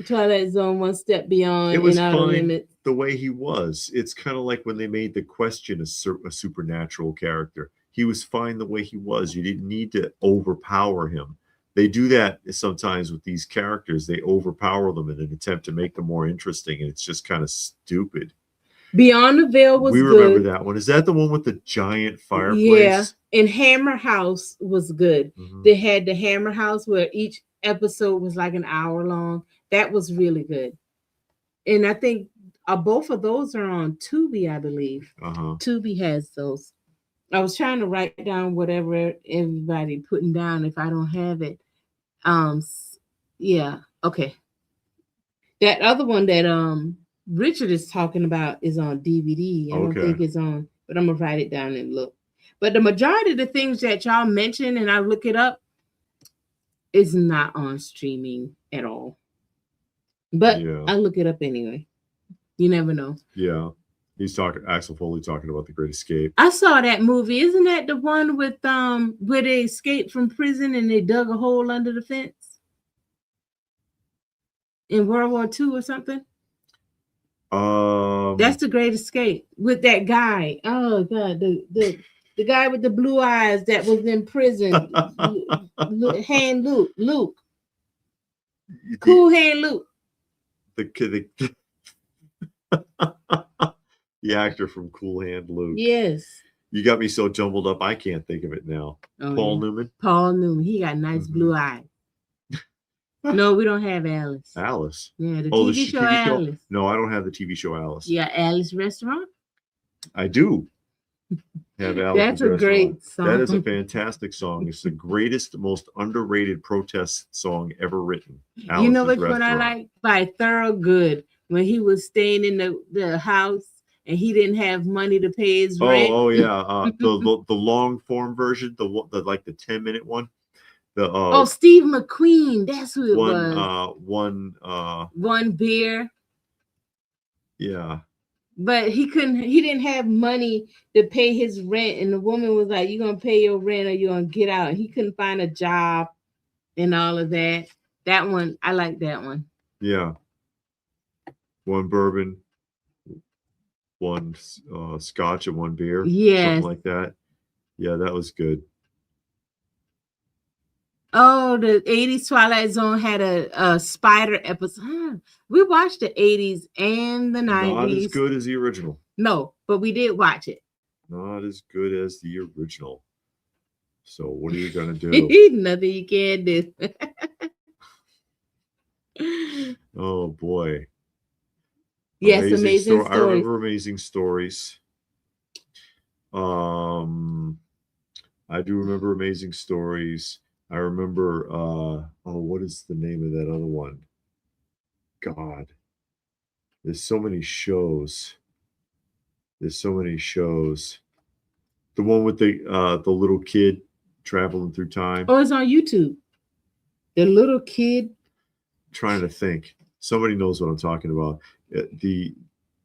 Twilight Zone one step beyond. It was fine the way he was. It's kind of like when they made The Question a supernatural character. He was fine the way he was. You didn't need to overpower him. They do that sometimes with these characters. They overpower them in an attempt to make them more interesting, and it's just kind of stupid. Beyond the Veil was good. We remember that one. Is that the one with the giant fireplace? Yeah, and Hammer House was good. They had the Hammer House where each episode was like an hour long. That was really good. And I think both of those are on Tubi, I believe. Tubi has those. I was trying to write down whatever everybody putting down if I don't have it. Yeah, okay. That other one that Richard is talking about is on DVD. I don't think it's on, but I'm gonna write it down and look. But the majority of the things that y'all mentioned, and I look it up, is not on streaming at all. But I look it up anyway. You never know. Yeah. He's talking Axel Foley talking about The Great Escape. I saw that movie. Isn't that the one with where they escaped from prison and they dug a hole under the fence in World War II or something? That's The Great Escape with that guy. Oh God, the guy with the blue eyes that was in prison. Hand Luke. Cool Hand Luke. The actor from Cool Hand Luke. Yes. You got me so jumbled up, I can't think of it now. Oh, Paul Newman? Paul Newman. He got nice blue eyes. No, we don't have Alice. Alice? Yeah, the TV show Alice. No, I don't have the TV show Alice. Yeah, Alice Restaurant? I do have Alice. That's a great song. That is a fantastic song. It's the greatest, most underrated protest song ever written. Alice's you know which one I like? By Thorogood, when he was staying in the house and he didn't have money to pay his rent. Oh yeah, the long form version, the like the 10-minute one. Steve McQueen, that's who it was. One beer. Yeah. But he didn't have money to pay his rent, and the woman was like, "You're gonna pay your rent or you're gonna get out." And he couldn't find a job and all of that. That one, I like that one. Yeah. One bourbon, one scotch, and one beer. Yeah. Something like that. Yeah, that was good. Oh, the 80s Twilight Zone had a spider episode. We watched the 80s and the 90s. Not as good as the original. No, but we did watch it. Not as good as the original. So what are you going to do? Nothing you can do. Oh, boy. Yes, amazing stories. I remember Amazing Stories. I do remember Amazing Stories. I remember, what is the name of that other one? God, there's so many shows. The one with the little kid traveling through time. Oh, it's on YouTube. The little kid. Trying to think. Somebody knows what I'm talking about. You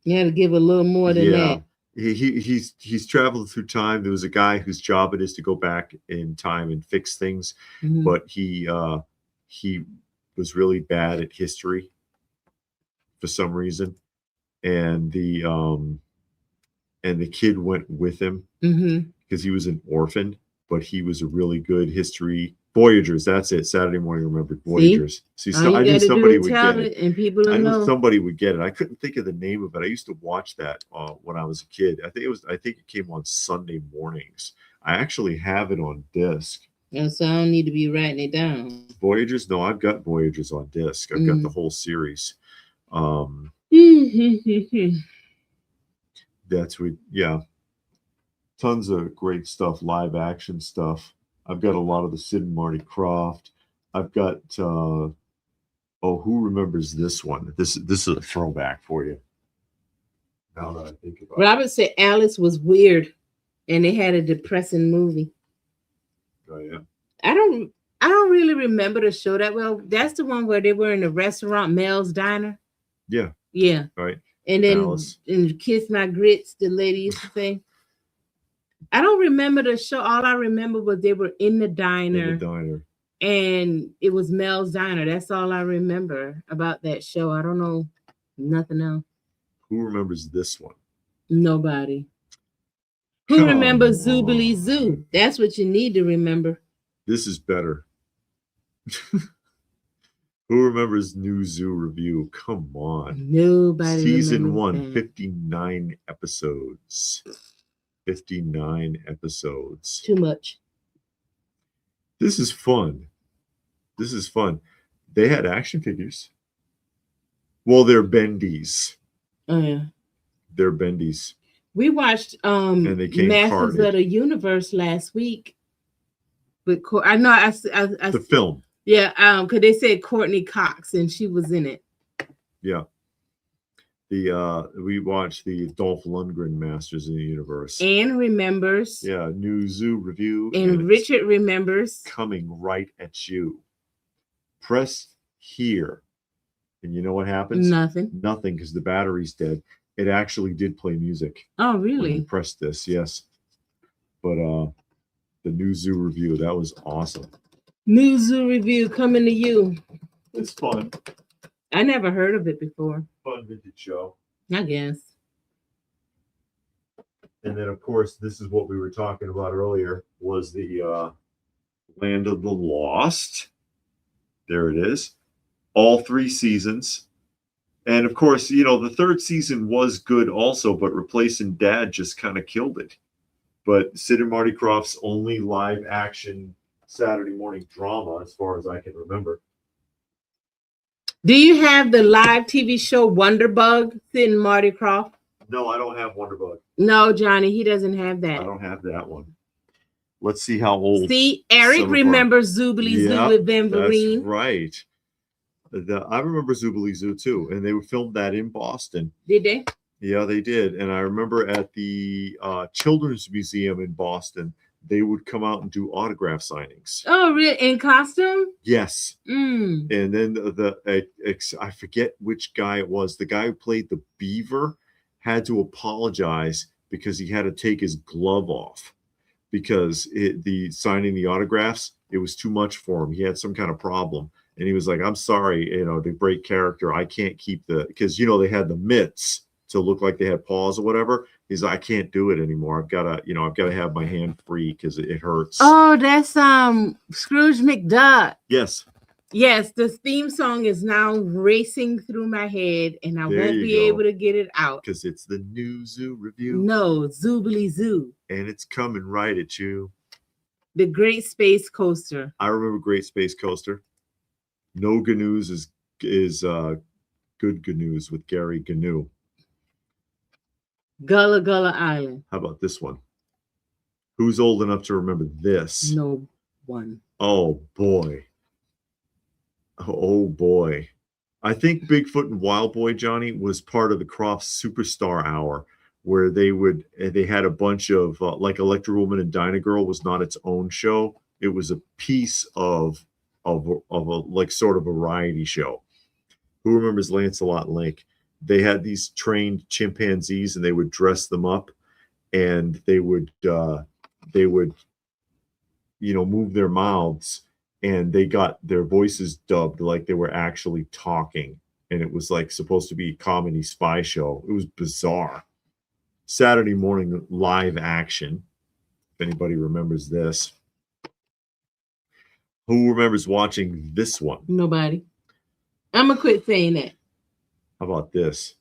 had to give a little more than that. He's traveling through time. There was a guy whose job it is to go back in time and fix things, but he was really bad at history for some reason, and the kid went with him because he was an orphan, but he was a really good history. Voyagers, that's it. Saturday morning remembered Voyagers. See, I knew somebody would get it. And people I knew somebody would get it. I couldn't think of the name of it. I used to watch that when I was a kid. I think it came on Sunday mornings. I actually have it on disc. Yeah, so I don't need to be writing it down. Voyagers? No, I've got Voyagers on disc. I've got the whole series. That's what. Yeah, tons of great stuff. Live action stuff. I've got a lot of the Sid and Marty Krofft. I've got who remembers this one? This is a throwback for you. Now that I think about Robert said Alice was weird and they had a depressing movie. Oh yeah. I don't really remember the show that well. That's the one where they were in the restaurant, Mel's Diner. Yeah. Yeah. Right. And then and Kiss My Grits, the lady used to say. I don't remember the show. All I remember was they were in the diner. And it was Mel's Diner. That's all I remember about that show. I don't know nothing else. Who remembers this one? Nobody. Who remembers Zoobly Zoo? That's what you need to remember. This is better. Who remembers New Zoo Review? Come on. Nobody. Season 1, 59 episodes. 59 episodes. Too much. This is fun. They had action figures. Well, they're bendies. Oh yeah. They're bendies. We watched and they came Masters carded. of the Universe last week. With the film. Yeah, because they said Courtney Cox and she was in it. Yeah. We watched the Dolph Lundgren Masters of the Universe. Anne remembers. Yeah, New Zoo Review. And Richard remembers. Coming right at you. Press here And you know what happens? Nothing. Nothing, because the battery's dead. It actually did play music. Oh, When you really? press this, yes. But the new zoo review, that was awesome. New zoo review coming to you. It's fun. I never heard of it before. Fun vintage show. I guess. And then, of course, this is what we were talking about earlier, was the Land of the Lost. There it is. All 3 seasons. And, of course, you know, the 3rd season was good also, but replacing Dad just kind of killed it. But Sid and Marty Krofft's only live-action Saturday morning drama, as far as I can remember. Do you have the live TV show Wonderbug, Sid and Marty Krofft? No, I don't have Wonderbug. No, Johnny, he doesn't have that. I don't have that one. Let's see how old. See, Eric remembers Zoobly Zoo with Van Vereen. That's right. I remember Zoobly Zoo too, and they filmed that in Boston. Did they? Yeah, they did. And I remember at the Children's Museum in Boston, they would come out and do autograph signings. Oh, really? In costume? Yes. Mm. And then I forget which guy it was. The guy who played the beaver had to apologize because he had to take his glove off because the signing the autographs, it was too much for him. He had some kind of problem. And he was like, I'm sorry, you know, to break character, I can't keep because, you know, they had the mitts to look like they had paws or whatever. He's like, I can't do it anymore. I've got to have my hand free because it hurts. Oh, that's Scrooge McDuck. Yes. Yes, the theme song is now racing through my head, and I won't be able to get it out. Because it's the new zoo review. No, Zoobly Zoo. And it's coming right at you. The Great Space Coaster. I remember Great Space Coaster. No Gnu's is Good Gnu's with Gary Gnu. Gullah Gullah Island. How about this one? Who's old enough to remember this? No one. Oh, boy. Oh, boy. I think Bigfoot and Wild Boy, Johnny, was part of the Krofft Superstar Hour, where they had a bunch of, like Electro Woman and Dyna Girl was not its own show. It was a piece of a like sort of variety show. Who remembers Lancelot and Link? They had these trained chimpanzees and they would dress them up and they would move their mouths and they got their voices dubbed like they were actually talking. And it was like supposed to be a comedy spy show. It was bizarre. Saturday morning live action. If anybody remembers this. Who remembers watching this one? Nobody. I'm going to quit saying that. How about this?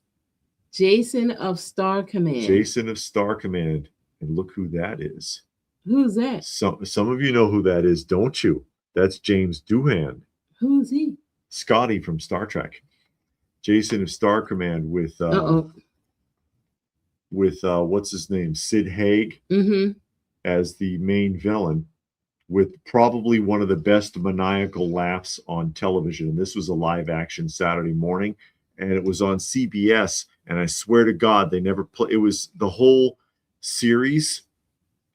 Jason of Star Command. Jason of Star Command. And look who that is. Who's that? Some of you know who that is, don't you? That's James Doohan. Who's he? Scotty from Star Trek. Jason of Star Command with what's his name? Sid Haig as the main villain, with probably one of the best maniacal laughs on television. And this was a live action Saturday morning, and it was on CBS. And I swear to God, they never play. It was the whole series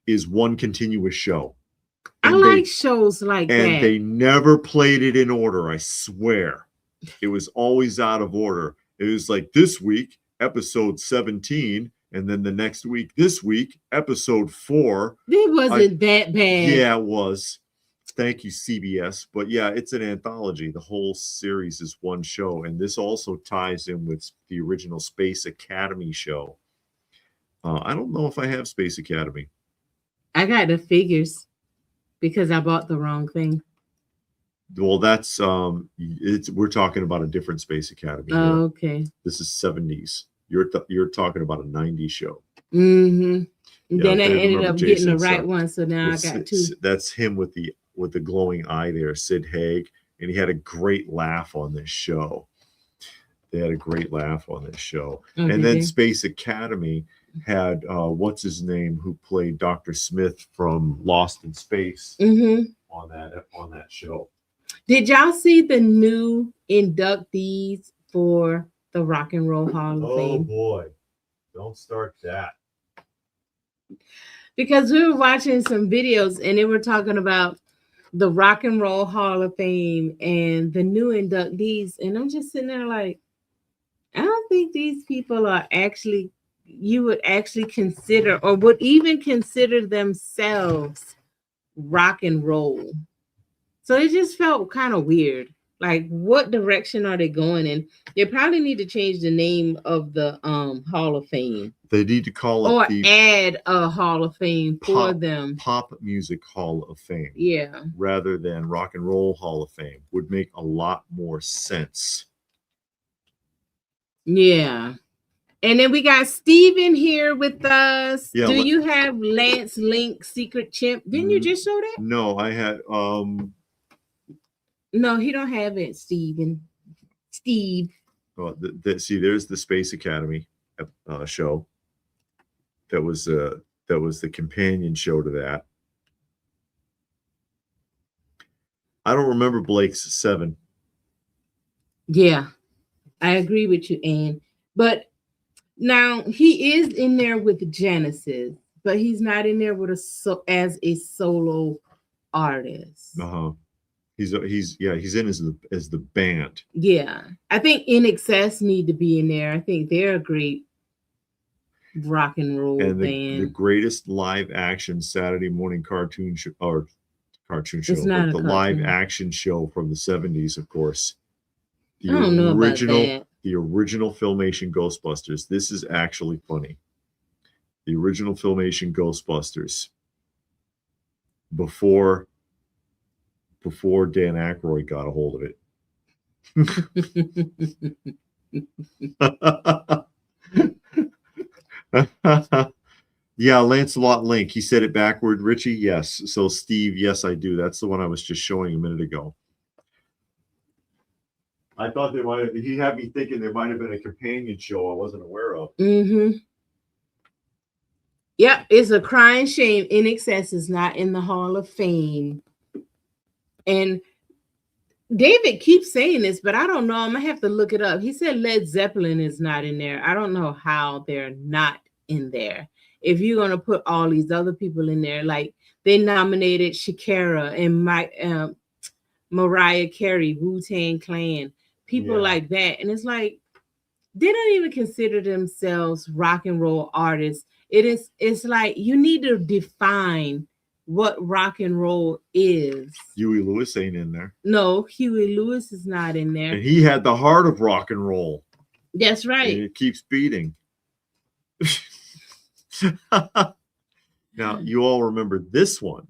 is one continuous show. And I like shows like that. And they never played it in order. I swear, it was always out of order. It was like this week, episode 17. And then the next week, this week, episode 4. It wasn't that bad. Yeah, it was. Thank you, CBS. But yeah, it's an anthology. The whole series is one show. And this also ties in with the original Space Academy show. I don't know if I have Space Academy. I got the figures because I bought the wrong thing. Well, that's we're talking about a different Space Academy. Oh, okay. This is 70s. You're talking about a 90s show. Mm-hmm. Yeah, then I ended up Jason, getting the right one, so now I got 2. That's him with the glowing eye there, Sid Haig, and he had a great laugh on this show. They had a great laugh on this show. Okay. And then Space Academy had what's his name, who played Dr. Smith from Lost in Space on that show. Did y'all see the new inductees for the Rock and Roll Hall of Fame? Oh boy, don't start that. Because we were watching some videos and they were talking about the Rock and Roll Hall of Fame and the new inductees, and I'm just sitting there like, I don't think these people are actually, you would actually consider or would even consider themselves rock and roll. So it just felt kind of weird. Like, what direction are they going in? They probably need to change the name of the Hall of Fame. They need to call it or the add a Hall of Fame for them. Pop Music Hall of Fame. Yeah. Rather than Rock and Roll Hall of Fame would make a lot more sense. Yeah. And then we got Steven here with us. Yeah, do you have Lance Link Secret Chimp? Didn't you just show that? No, I had No, he don't have it, Steven. Steve. Well, see, there's the Space Academy show. That was the companion show to that. I don't remember Blake's 7. Yeah, I agree with you, Anne. But now he is in there with Genesis, but he's not in there with as a solo artist. He's in as the band. Yeah, I think In Excess need to be in there. I think they're a great rock and roll band. The greatest live action Saturday morning cartoon show, but the live action show from the 70s, of course. I don't know about that. The original Filmation Ghostbusters. This is actually funny. The original Filmation Ghostbusters. Before Dan Aykroyd got a hold of it. Yeah, Lancelot Link. He said it backward. Richie, yes. So Steve, yes, I do. That's the one I was just showing a minute ago. I thought he had me thinking there might have been a companion show I wasn't aware of. Mm-hmm. Yep, it's a crying shame. In Excess is not in the Hall of Fame. And David keeps saying this, but I don't know. I'm going to have to look it up. He said Led Zeppelin is not in there. I don't know how they're not in there. If you're going to put all these other people in there, like they nominated Shakira and Mariah Carey, Wu-Tang Clan, people like that. And it's like, they don't even consider themselves rock and roll artists. It's like you need to define what rock and roll is. Huey Lewis ain't in there. No, Huey Lewis is not in there. And he had the heart of rock and roll. That's right. And it keeps beating. Now, you all remember this one.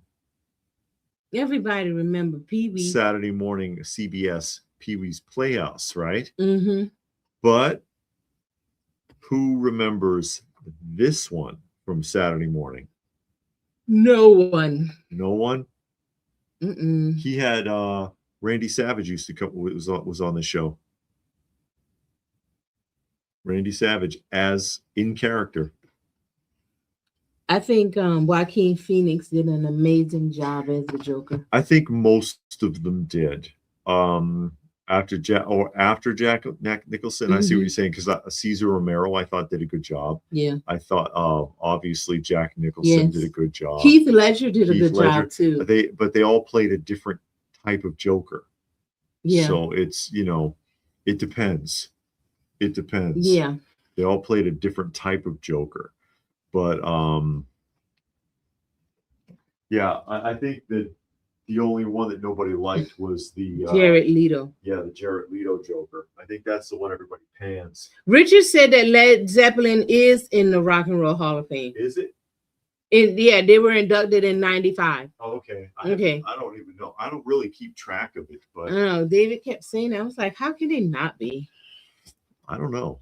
Everybody remember Pee-wee. Saturday morning CBS Pee-wee's Playhouse, right? Mm-hmm. But who remembers this one from Saturday morning? No one. No one? Mm-mm. He had Randy Savage used to come, was on the show. Randy Savage as in character. I think Joaquin Phoenix did an amazing job as the Joker. I think most of them did. After Jack Nicholson, mm-hmm. I see what you're saying, because Cesar Romero, I thought, did a good job. Yeah. I thought, obviously, Jack Nicholson did a good job. Heath Ledger did a good job too. They all played a different type of Joker. Yeah. So it's, it depends. It depends. Yeah. They all played a different type of Joker. But I think that the only one that nobody liked was the Jared Leto. Yeah, the Jared Leto Joker. I think that's the one everybody pans. Richard said that Led Zeppelin is in the Rock and Roll Hall of Fame. Is it? Yeah, they were inducted in 95. Oh, okay. I don't even know. I don't really keep track of it, but I don't know. David kept saying that. I was like, how can they not be? I don't know.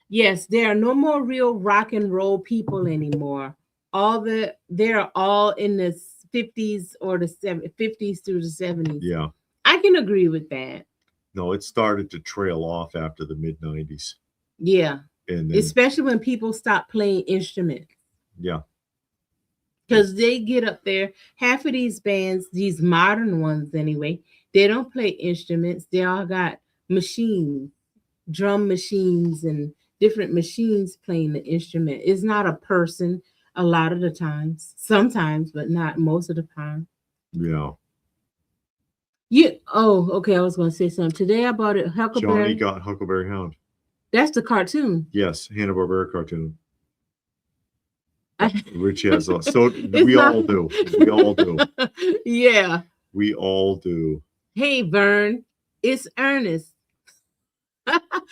Yes, there are no more real rock and roll people anymore. They're all in the 50s or the 50s through the 70s. Yeah. I can agree with that. No, it started to trail off after the mid 90s. Yeah. And then, especially when people stop playing instruments. Yeah. Because they get up there, half of these bands, these modern ones anyway, they don't play instruments. They all got machines, drum machines and different machines playing the instrument. It's not a person a lot of the times, sometimes, but not most of the time. Yeah. Okay. I was going to say something. Today I bought it. Johnny Huckleberry. got Huckleberry Hound. That's the cartoon. Yes, Hanna-Barbera cartoon. I, Richie has a, so it's we not. all do. We all do. Yeah. We all do. Hey, Vern. It's Ernest.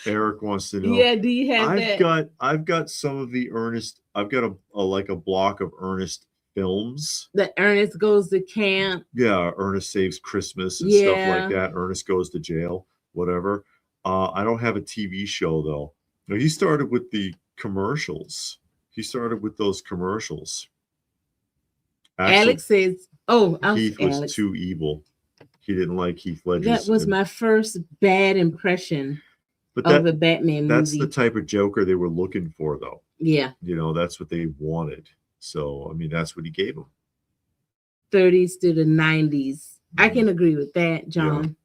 Eric wants to know. Yeah. Do you have that? I've got some of the Ernest. I've got a like a block of Ernest films. That Ernest goes to camp. Yeah, Ernest Saves Christmas and stuff like Yeah. that. Ernest Goes to Jail, whatever. I don't have a TV show though. No, he started with the commercials. He started with those commercials. Actually, Alex says, "Oh, Heath was Alex. too evil. He didn't like Heath Ledger's. That was my first bad impression But of a Batman movie. that's the type of Joker they were looking for, though. Yeah. You know, that's what they wanted. So, I mean, that's what he gave them. 30s to the 90s. I can agree with that, John.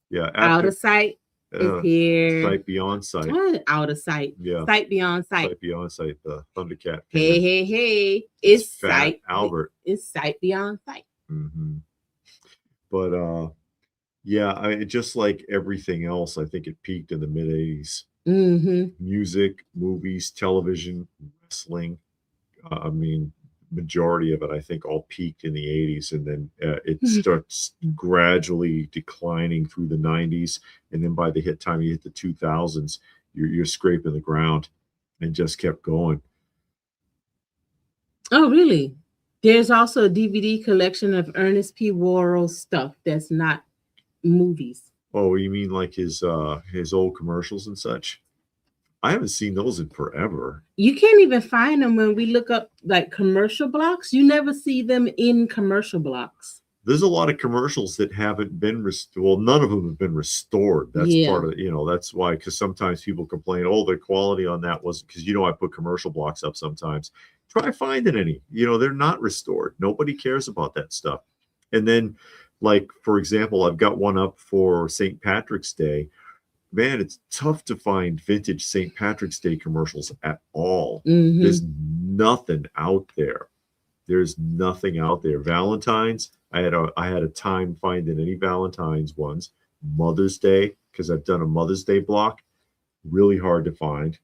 Yeah. Out of Sight is here. Sight Beyond Sight. What? Out of Sight. Yeah. Sight Beyond Sight. Sight Beyond Sight, the Thundercat. Hey. It's Fat Sight. Albert. It's Sight Beyond Sight. Mm-hmm. But, yeah, just like everything else, I think it peaked in the mid 80s. Mm-hmm. Music, movies, television, wrestling. I mean, majority of it, I think, all peaked in the 80s, and then it starts gradually declining through the 90s, and then by the time you hit the 2000s, you're scraping the ground, and just kept going. Oh, really? There's also a DVD collection of Ernest P. Worrell's stuff that's not movies. Oh, you mean like his old commercials and such? I haven't seen those in forever. You can't even find them when we look up like commercial blocks. You never see them in commercial blocks. There's a lot of commercials that haven't been restored. Well, none of them have been restored. That's part of it. That's why, because sometimes people complain, oh, the quality on that wasn't, because I put commercial blocks up sometimes. Try finding any. They're not restored. Nobody cares about that stuff. And then, like, for example, I've got one up for St. Patrick's Day. Man, it's tough to find vintage St. Patrick's Day commercials at all. Mm-hmm. There's nothing out there. There's nothing out there. Valentine's, I had a time finding any Valentine's ones. Mother's Day, because I've done a Mother's Day block, really hard to find.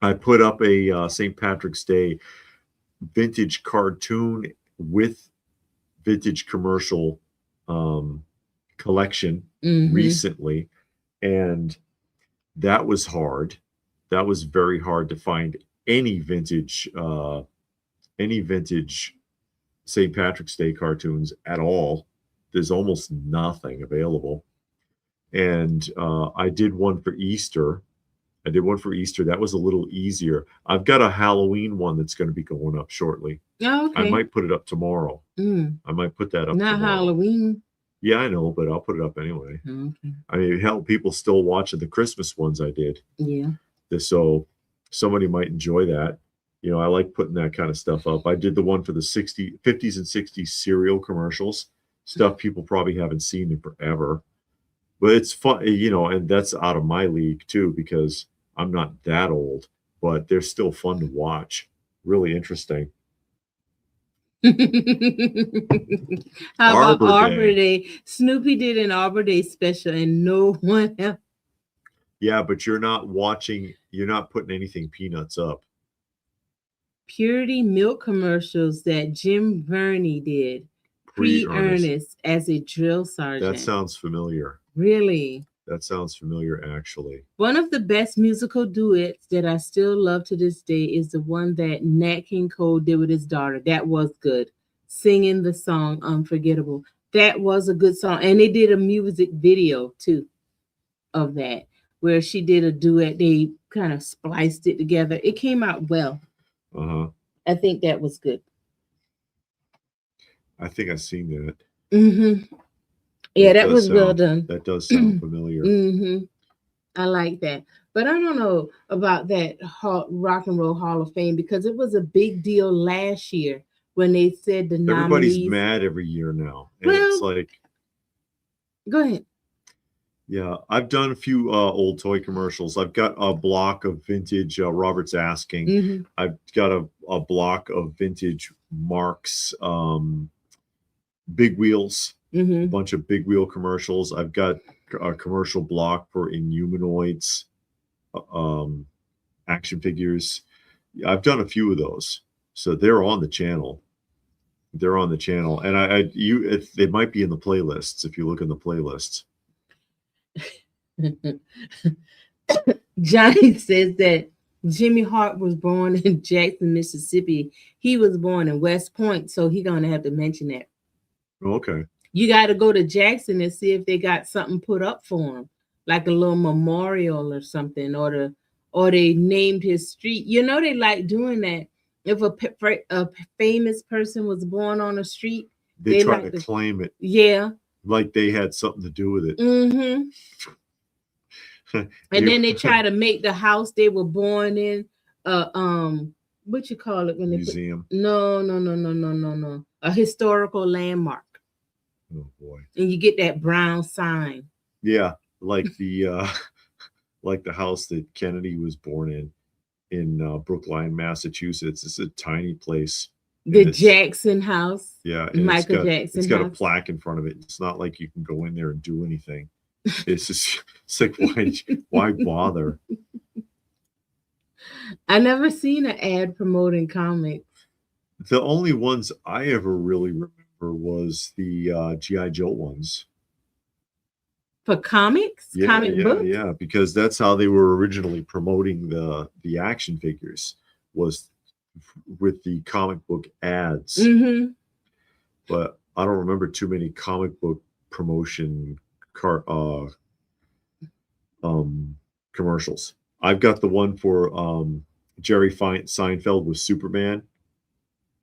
I put up a St. Patrick's Day vintage cartoon with vintage commercial collection recently, and that was hard. That was very hard to find any vintage St. Patrick's Day cartoons at all. There's almost nothing available. And I did one for Easter. That was a little easier. I've got a Halloween one that's going to be going up shortly. Oh, okay. I might put it up tomorrow. I might put that up Not tomorrow. Halloween. Yeah, I know, but I'll put it up anyway. Okay. I mean, hell, people still watching the Christmas ones I did. Yeah. So somebody might enjoy that. I like putting that kind of stuff up. I did the one for the 50s and 60s cereal commercials, stuff people probably haven't seen in forever. But it's fun, and that's out of my league too, because I'm not that old, but they're still fun to watch. Really interesting. How about Arbor Day? Snoopy did an Arbor Day special and no one else. Yeah, but you're not putting anything Peanuts up. Purity milk commercials that Jim Verney did. Pre-Ernest as a drill sergeant. That sounds familiar. Really? That sounds familiar, actually. One of the best musical duets that I still love to this day is the one that Nat King Cole did with his daughter. That was good. Singing the song Unforgettable. That was a good song. And they did a music video, too, of that, where she did a duet. They kind of spliced it together. It came out well. Uh-huh. I think that was good. I think I've seen that. Mm-hmm. Yeah, that was well done. That does sound familiar. Mm-hmm. I like that. But I don't know about that Rock and Roll Hall of Fame, because it was a big deal last year when they said the nominees. Everybody's mad every year now. And it's like... Go ahead. Yeah, I've done a few old toy commercials. I've got a block of vintage Robert's Asking. Mm-hmm. I've got a block of vintage Mark's Big Wheels, a Mm-hmm. bunch of Big Wheel commercials. I've got a commercial block for Inhumanoids, action figures. I've done a few of those, so they're on the channel. They're on the channel, and they might be in the playlists if you look in the playlists. Johnny says that Jimmy Hart was born in Jackson, Mississippi. He was born in West Point, so he's gonna have to mention that. Okay. You got to go to Jackson and see if they got something put up for him, like a little memorial or something, or they named his street. You know, they like doing that. If a famous person was born on a street, They try like to claim it. Yeah. Like they had something to do with it. Mm-hmm. And then they try to make the house they were born in, what you call it when they museum. No. A historical landmark. Oh boy. And you get that brown sign. Yeah, like the like the house that Kennedy was born in Brookline, Massachusetts. It's a tiny place. The Jackson house. Yeah, Michael Jackson. It's got a plaque in front of it. It's not like you can go in there and do anything. It's just it's like why bother? I never seen an ad promoting comics. The only ones I ever really remember was the G.I. Joe ones. For comics? Yeah, comic books? Yeah, because that's how they were originally promoting the action figures, was with the comic book ads. Mm-hmm. But I don't remember too many comic book promotion commercials. I've got the one for Jerry Seinfeld with Superman.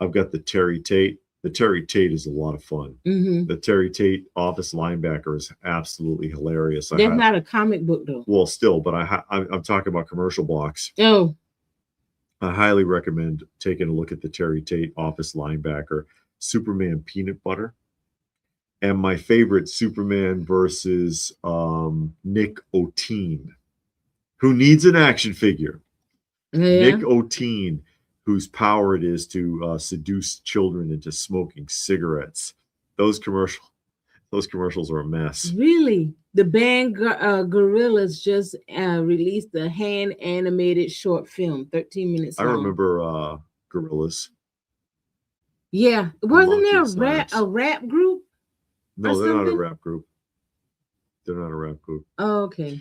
I've got the Terry Tate. The Terry Tate is a lot of fun. Mm-hmm. The Terry Tate office linebacker is absolutely hilarious. That's not a comic book though. Well, still, but I'm talking about commercial blocks. Oh. I highly recommend taking a look at the Terry Tate office linebacker, Superman Peanut Butter, and my favorite, Superman versus Nick O'Teen, who needs an action figure. Yeah. Nick O'Teen, whose power it is to seduce children into smoking cigarettes. Those commercials are a mess. Really? The band Gorillaz just released a hand animated short film, 13 minutes long. I remember Gorillaz. Yeah. Wasn't there a rap group? No, they're not a rap group. They're not a rap group. Oh, okay.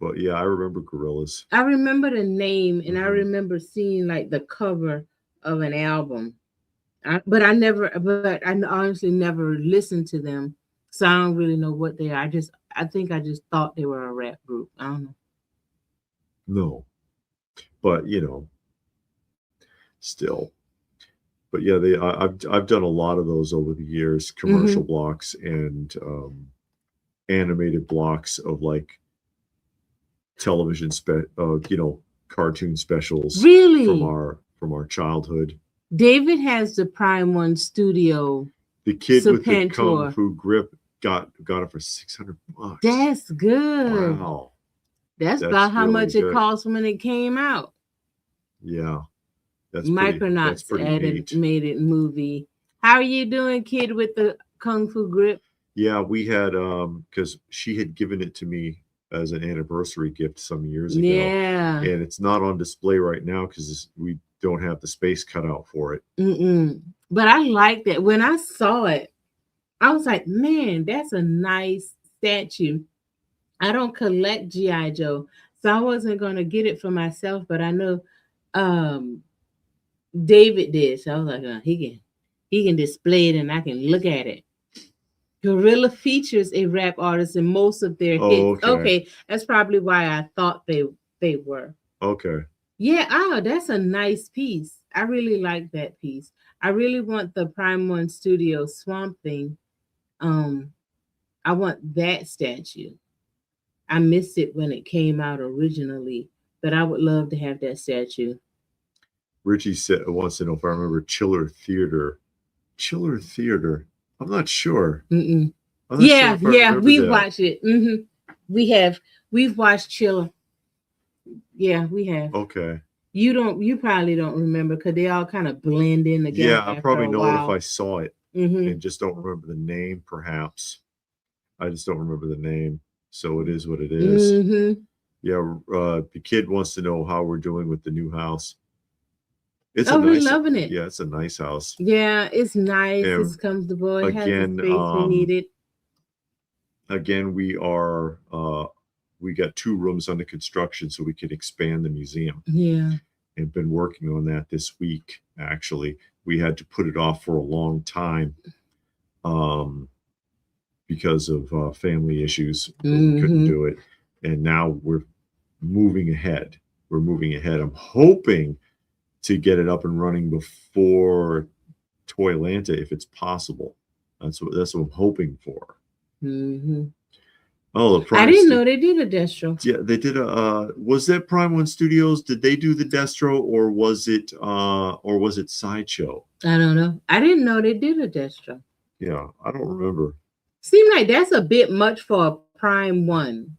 But yeah, I remember Gorillaz. I remember the name, and I remember seeing like the cover of an album. But I honestly never listened to them, so I don't really know what they are. I think I just thought they were a rap group. I don't know. No, but still. But yeah, I've done a lot of those over the years, commercial blocks and animated blocks of like television cartoon specials. Really? From our childhood. David has the Prime One Studio. The kid with the Kung Fu grip got it for $600. That's good. Wow. That's about how much it cost when it came out. Yeah. That's Micronauts animated movie. How are you doing, kid with the Kung Fu grip? Yeah, we had because she had given it to me as an anniversary gift some years ago. Yeah. And it's not on display right now because we don't have the space cut out for it. But I like that. When I saw it, I was like, man, that's a nice statue. I don't collect G.I. Joe, so I wasn't going to get it for myself, but I know David did. So I was like, he can display it and I can look at it. Gorilla features a rap artist in most of their hits. Okay, that's probably why I thought they were. Okay. Yeah, that's a nice piece. I really like that piece. I really want the Prime One Studio Swamp Thing. I want that statue. I missed it when it came out originally, but I would love to have that statue. Richie wants to know if I remember Chiller Theater. Chiller Theater. I'm not sure. Yeah, we watched it. We've watched Chiller. Yeah, we have. Okay. You probably don't remember because they all kind of blend in together. Yeah, I probably know it if I saw it. and just don't remember the name. Perhaps I just don't remember the name. So it is what it is. Yeah, the kid wants to know how we're doing with the new house. It's a we're nice, loving it. yeah, it's a nice house. Yeah, it's nice. And it's comfortable. It again, has the space we needed. Again, we got 2 rooms under construction so we could expand the museum. Yeah. And been working on that this week. Actually, we had to put it off for a long time because of family issues. We couldn't do it, and now we're moving ahead. I'm hoping to get it up and running before Toylanta, if it's possible. That's what I'm hoping for. Oh, the Prime I didn't know they did a Destro. Yeah, they did a. Was that Prime One Studios? Did they do the Destro, or was it Sideshow? I don't know. I didn't know they did a Destro. Yeah, I don't remember. Seemed like that's a bit much for a Prime One.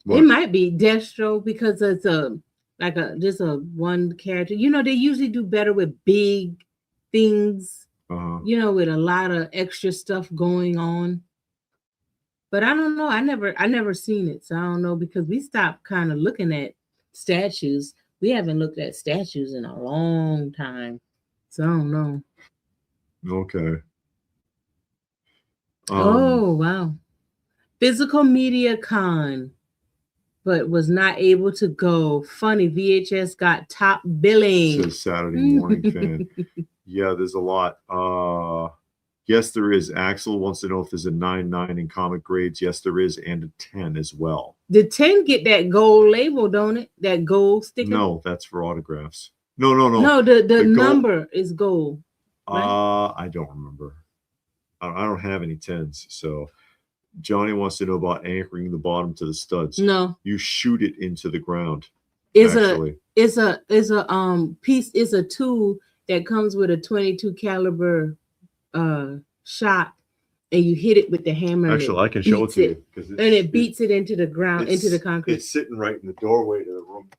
What? It might be Destro because it's just a one character. You know, they usually do better with big things. You know, with a lot of extra stuff going on. But I don't know. I never seen it, so I don't know, because we stopped kind of looking at statues. We haven't looked at statues in a long time, so I don't know. Okay. Oh wow! Physical Media Con, but was not able to go. Funny, VHS got top billing. Says Saturday Morning Fan. Yeah, there's a lot. Yes, there is. Axel wants to know if there's a 9.9 in comic grades. Yes, there is, and a 10 as well. The 10 get that gold label, don't it? That gold sticker? No, that's for autographs. No. No, the number is gold. Right? I don't remember. I don't have any 10s. So Johnny wants to know about anchoring the bottom to the studs. No. You shoot it into the ground. It's a piece, it's a tool that comes with a 22 caliber shot, and you hit it with the hammer. Actually, I can show it to you, and it beats it into the ground, into the concrete. It's sitting right in the doorway to the room.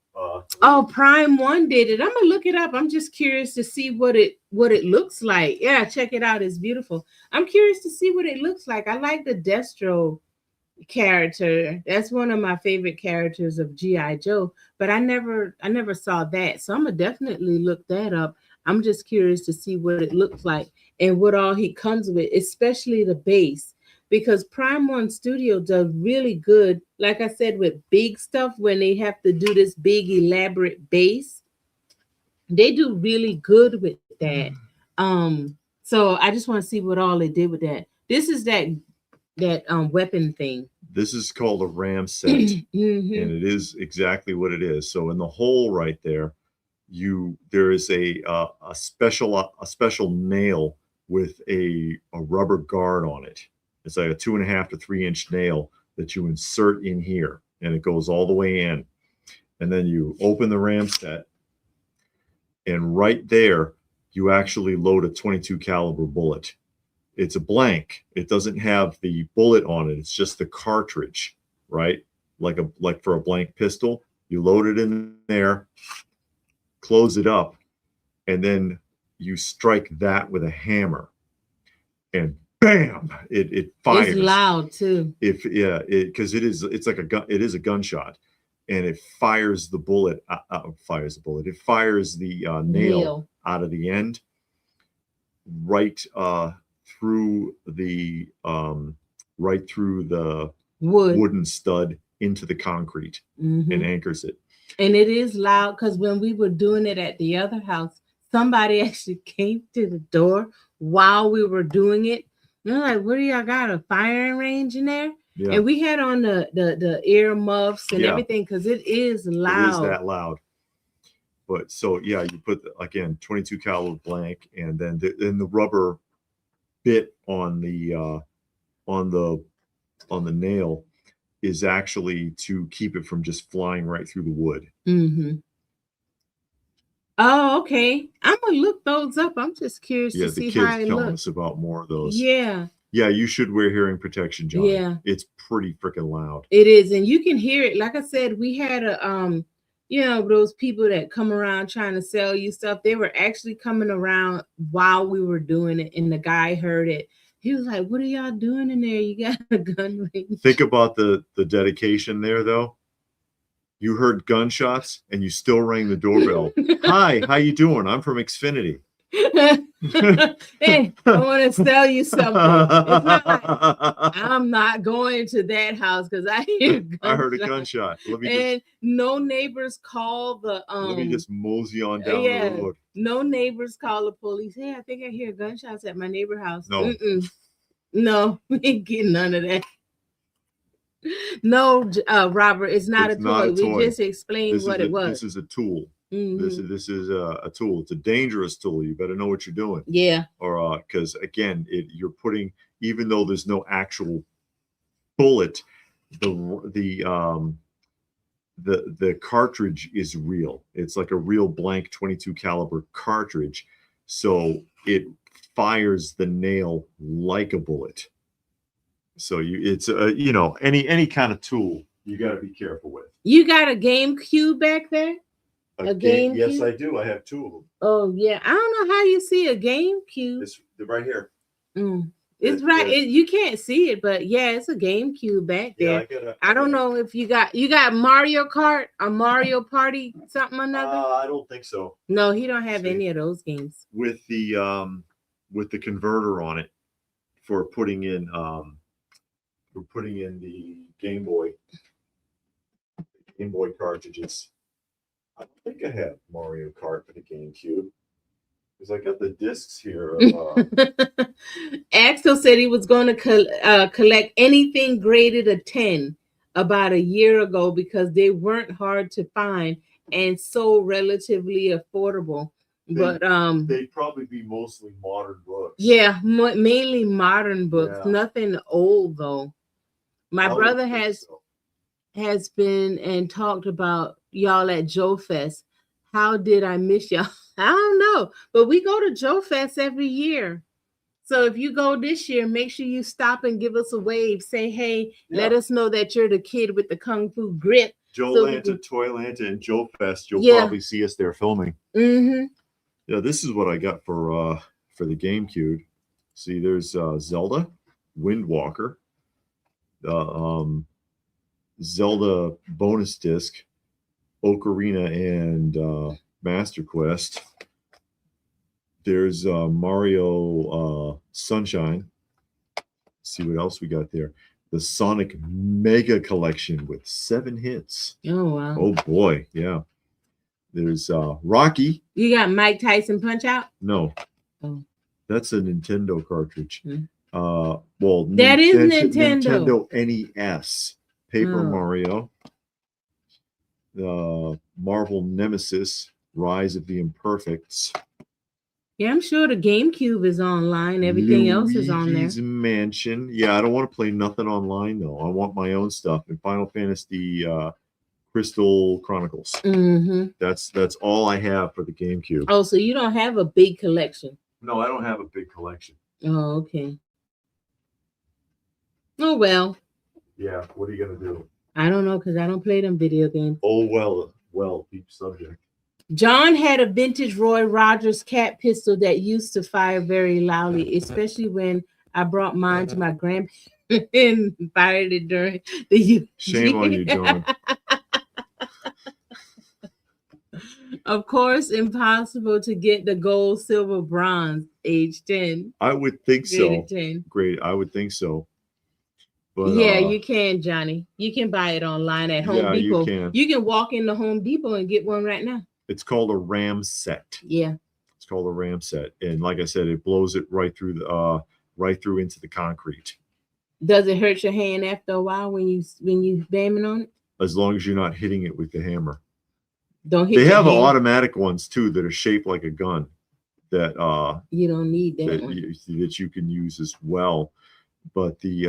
Prime One did it. I'm gonna look it up. I'm just curious to see what it looks like. Yeah, check it out. It's beautiful. I'm curious to see what it looks like. I like the Destro character. That's one of my favorite characters of G.I. Joe, but I never saw that. So I'm gonna definitely look that up. I'm just curious to see what it looks like and what all he comes with, especially the base, because Prime One Studio does really good, like I said, with big stuff. When they have to do this big elaborate base, they do really good with that. So I just want to see what all they did with that. This is that weapon thing. This is called a ram set, and it is exactly what it is. So in the hole right there, there is a special nail with a rubber guard on it. It's like a 2.5 to 3 inch nail that you insert in here, and it goes all the way in. And then you open the ram set, and right there you actually load a 22 caliber bullet. It's a blank. It doesn't have the bullet on it. It's just the cartridge, right? Like for a blank pistol. You load it in there, close it up, and then you strike that with a hammer, and bam, it fires. It's loud too. Because it's like a gun. It is a gunshot, and it fires the bullet. It fires the nail out of the end, right through the wooden stud into the concrete, and anchors it. And it is loud, because when we were doing it at the other house, somebody actually came to the door while we were doing it. And they're like, "What do y'all got, a firing range in there?" Yeah. And we had on the ear muffs and everything, because it is loud. It is that loud. But so yeah, you put again 22 caliber blank, and then the rubber bit on the nail is actually to keep it from just flying right through the wood. Oh, okay. I'm gonna look those up. I'm just curious to see how it looks. The kids telling us about more of those. Yeah. Yeah, you should wear hearing protection, John. Yeah. It's pretty freaking loud. It is, and you can hear it. Like I said, we had a you know, those people that come around trying to sell you stuff, they were actually coming around while we were doing it, and the guy heard it. He was like, "What are y'all doing in there? You got a gun range?" Think about the dedication there, though. You heard gunshots and you still rang the doorbell. Hi, how you doing? I'm from Xfinity. Hey, I want to sell you something. It's not like I'm not going to that house because I hear gunshots. I heard a gunshot. And no neighbors call the let me just mosey on down the road. No neighbors call the police. Hey, I think I hear gunshots at my neighbor's house. No. No, we ain't getting none of that. No, Robert, it's not a toy. We just explained what it was. This is a tool. This is a tool. It's a dangerous tool. You better know what you're doing. Yeah. Or because again, you're putting, even though there's no actual bullet, the cartridge is real. It's like a real blank 22 caliber cartridge, so it fires the nail like a bullet. So it's you know, any kind of tool you got to be careful with. You got a GameCube back there? A GameCube? Yes, I do. I have two of them. Oh yeah, I don't know how you see a GameCube. It's right here. It's right. You can't see it, but yeah, it's a GameCube back there. Yeah, I don't know if you got Mario Kart or Mario Party something or another. I don't think so. No, he don't have any of those games. With the converter on it for putting in the Game Boy cartridges. I don't think I have Mario Kart for the GameCube because I got the discs here. Axel said he was going to collect anything graded a 10 about a year ago because they weren't hard to find and so relatively affordable. But they'd probably be mostly modern books. Yeah, mainly modern books. Yeah. Nothing old though. My brother has been and talked about y'all at Joe Fest. How did I miss y'all? I don't know, but we go to Joe Fest every year. So if you go this year, make sure you stop and give us a wave. Say, hey, let us know that you're the kid with the Kung Fu grip. Joe Lanta, Toy Lanta, and Joe Fest. You'll probably see us there filming. Yeah, this is what I got for the GameCube. See, there's Zelda, Windwalker, Zelda bonus disc, Ocarina, and Master Quest. There's Mario Sunshine. Let's see what else we got there. The Sonic Mega Collection with 7 hits. Oh, wow. Oh, boy. Yeah. There's Rocky. You got Mike Tyson Punch Out? No. Oh. That's a Nintendo cartridge. Well, that is Nintendo. Nintendo NES. Paper Mario. Marvel Nemesis. Rise of the Imperfects. Yeah, I'm sure the GameCube is online. Everything else is on there. Luigi's Mansion. Yeah, I don't want to play nothing online, though. I want my own stuff. And Final Fantasy Crystal Chronicles. That's all I have for the GameCube. Oh, so you don't have a big collection? No, I don't have a big collection. Oh, okay. Oh, well. Yeah, what are you going to do? I don't know, because I don't play them video games. Oh, well, deep subject. John had a vintage Roy Rogers cat pistol that used to fire very loudly, especially when I brought mine to my grandparents and fired it during the Shame on you, John. Of course, impossible to get the gold, silver, bronze, age 10. I would think so. Great, I would think so. But, yeah, you can, Johnny. You can buy it online at Home Depot. You can walk into Home Depot and get one right now. It's called a Ram set. Yeah. It's called a Ram set. And like I said, it blows it right through into the concrete. Does it hurt your hand after a while when you bamming on it? As long as you're not hitting it with the hammer. Don't hit. They have automatic ones too that are shaped like a gun. That you don't need that that you can use as well. But the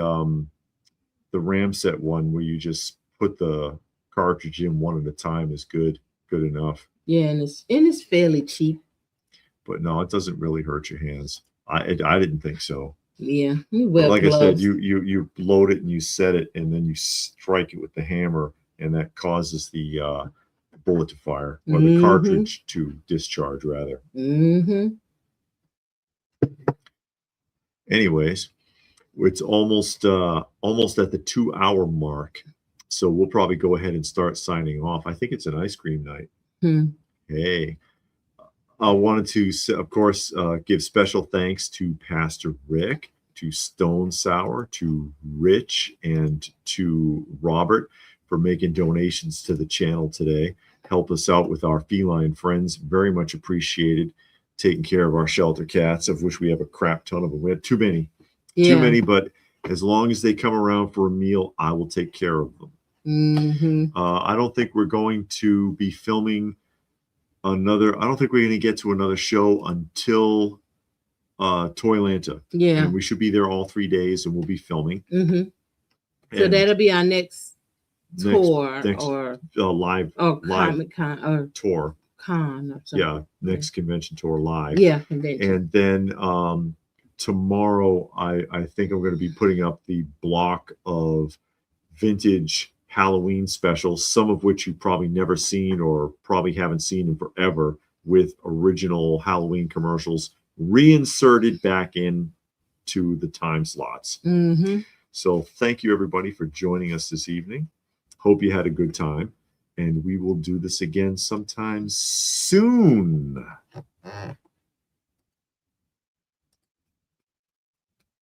Ram set one where you just put the cartridge in one at a time is good enough. Yeah, and it's fairly cheap. But no, it doesn't really hurt your hands. I didn't think so. Yeah, like I said, you load it and you set it, and then you strike it with the hammer, and that causes the bullet to fire, or the cartridge to discharge, rather. Anyways, it's almost at the 2-hour mark, so we'll probably go ahead and start signing off. I think it's an ice cream night. Hey, I wanted to, of course, give special thanks to Pastor Rick, to Stone Sour, to Rich, and to Robert for making donations to the channel today. Help us out with our feline friends. Very much appreciated. Taking care of our shelter cats, of which we have a crap ton of them. We have too many. Too many, but as long as they come around for a meal, I will take care of them. I don't think we're going to be filming another. I don't think we're going to get to another show until Toylanta. And we should be there all 3 days, and we'll be filming. So that'll be our next tour, or live Comic-Con or tour. Con or something. Yeah, next convention tour live. Convention. And then tomorrow, I think I'm going to be putting up the block of vintage Halloween specials, some of which you've probably never seen or probably haven't seen in forever, with original Halloween commercials reinserted back in to the time slots. So thank you, everybody, for joining us this evening. Hope you had a good time, and we will do this again sometime soon.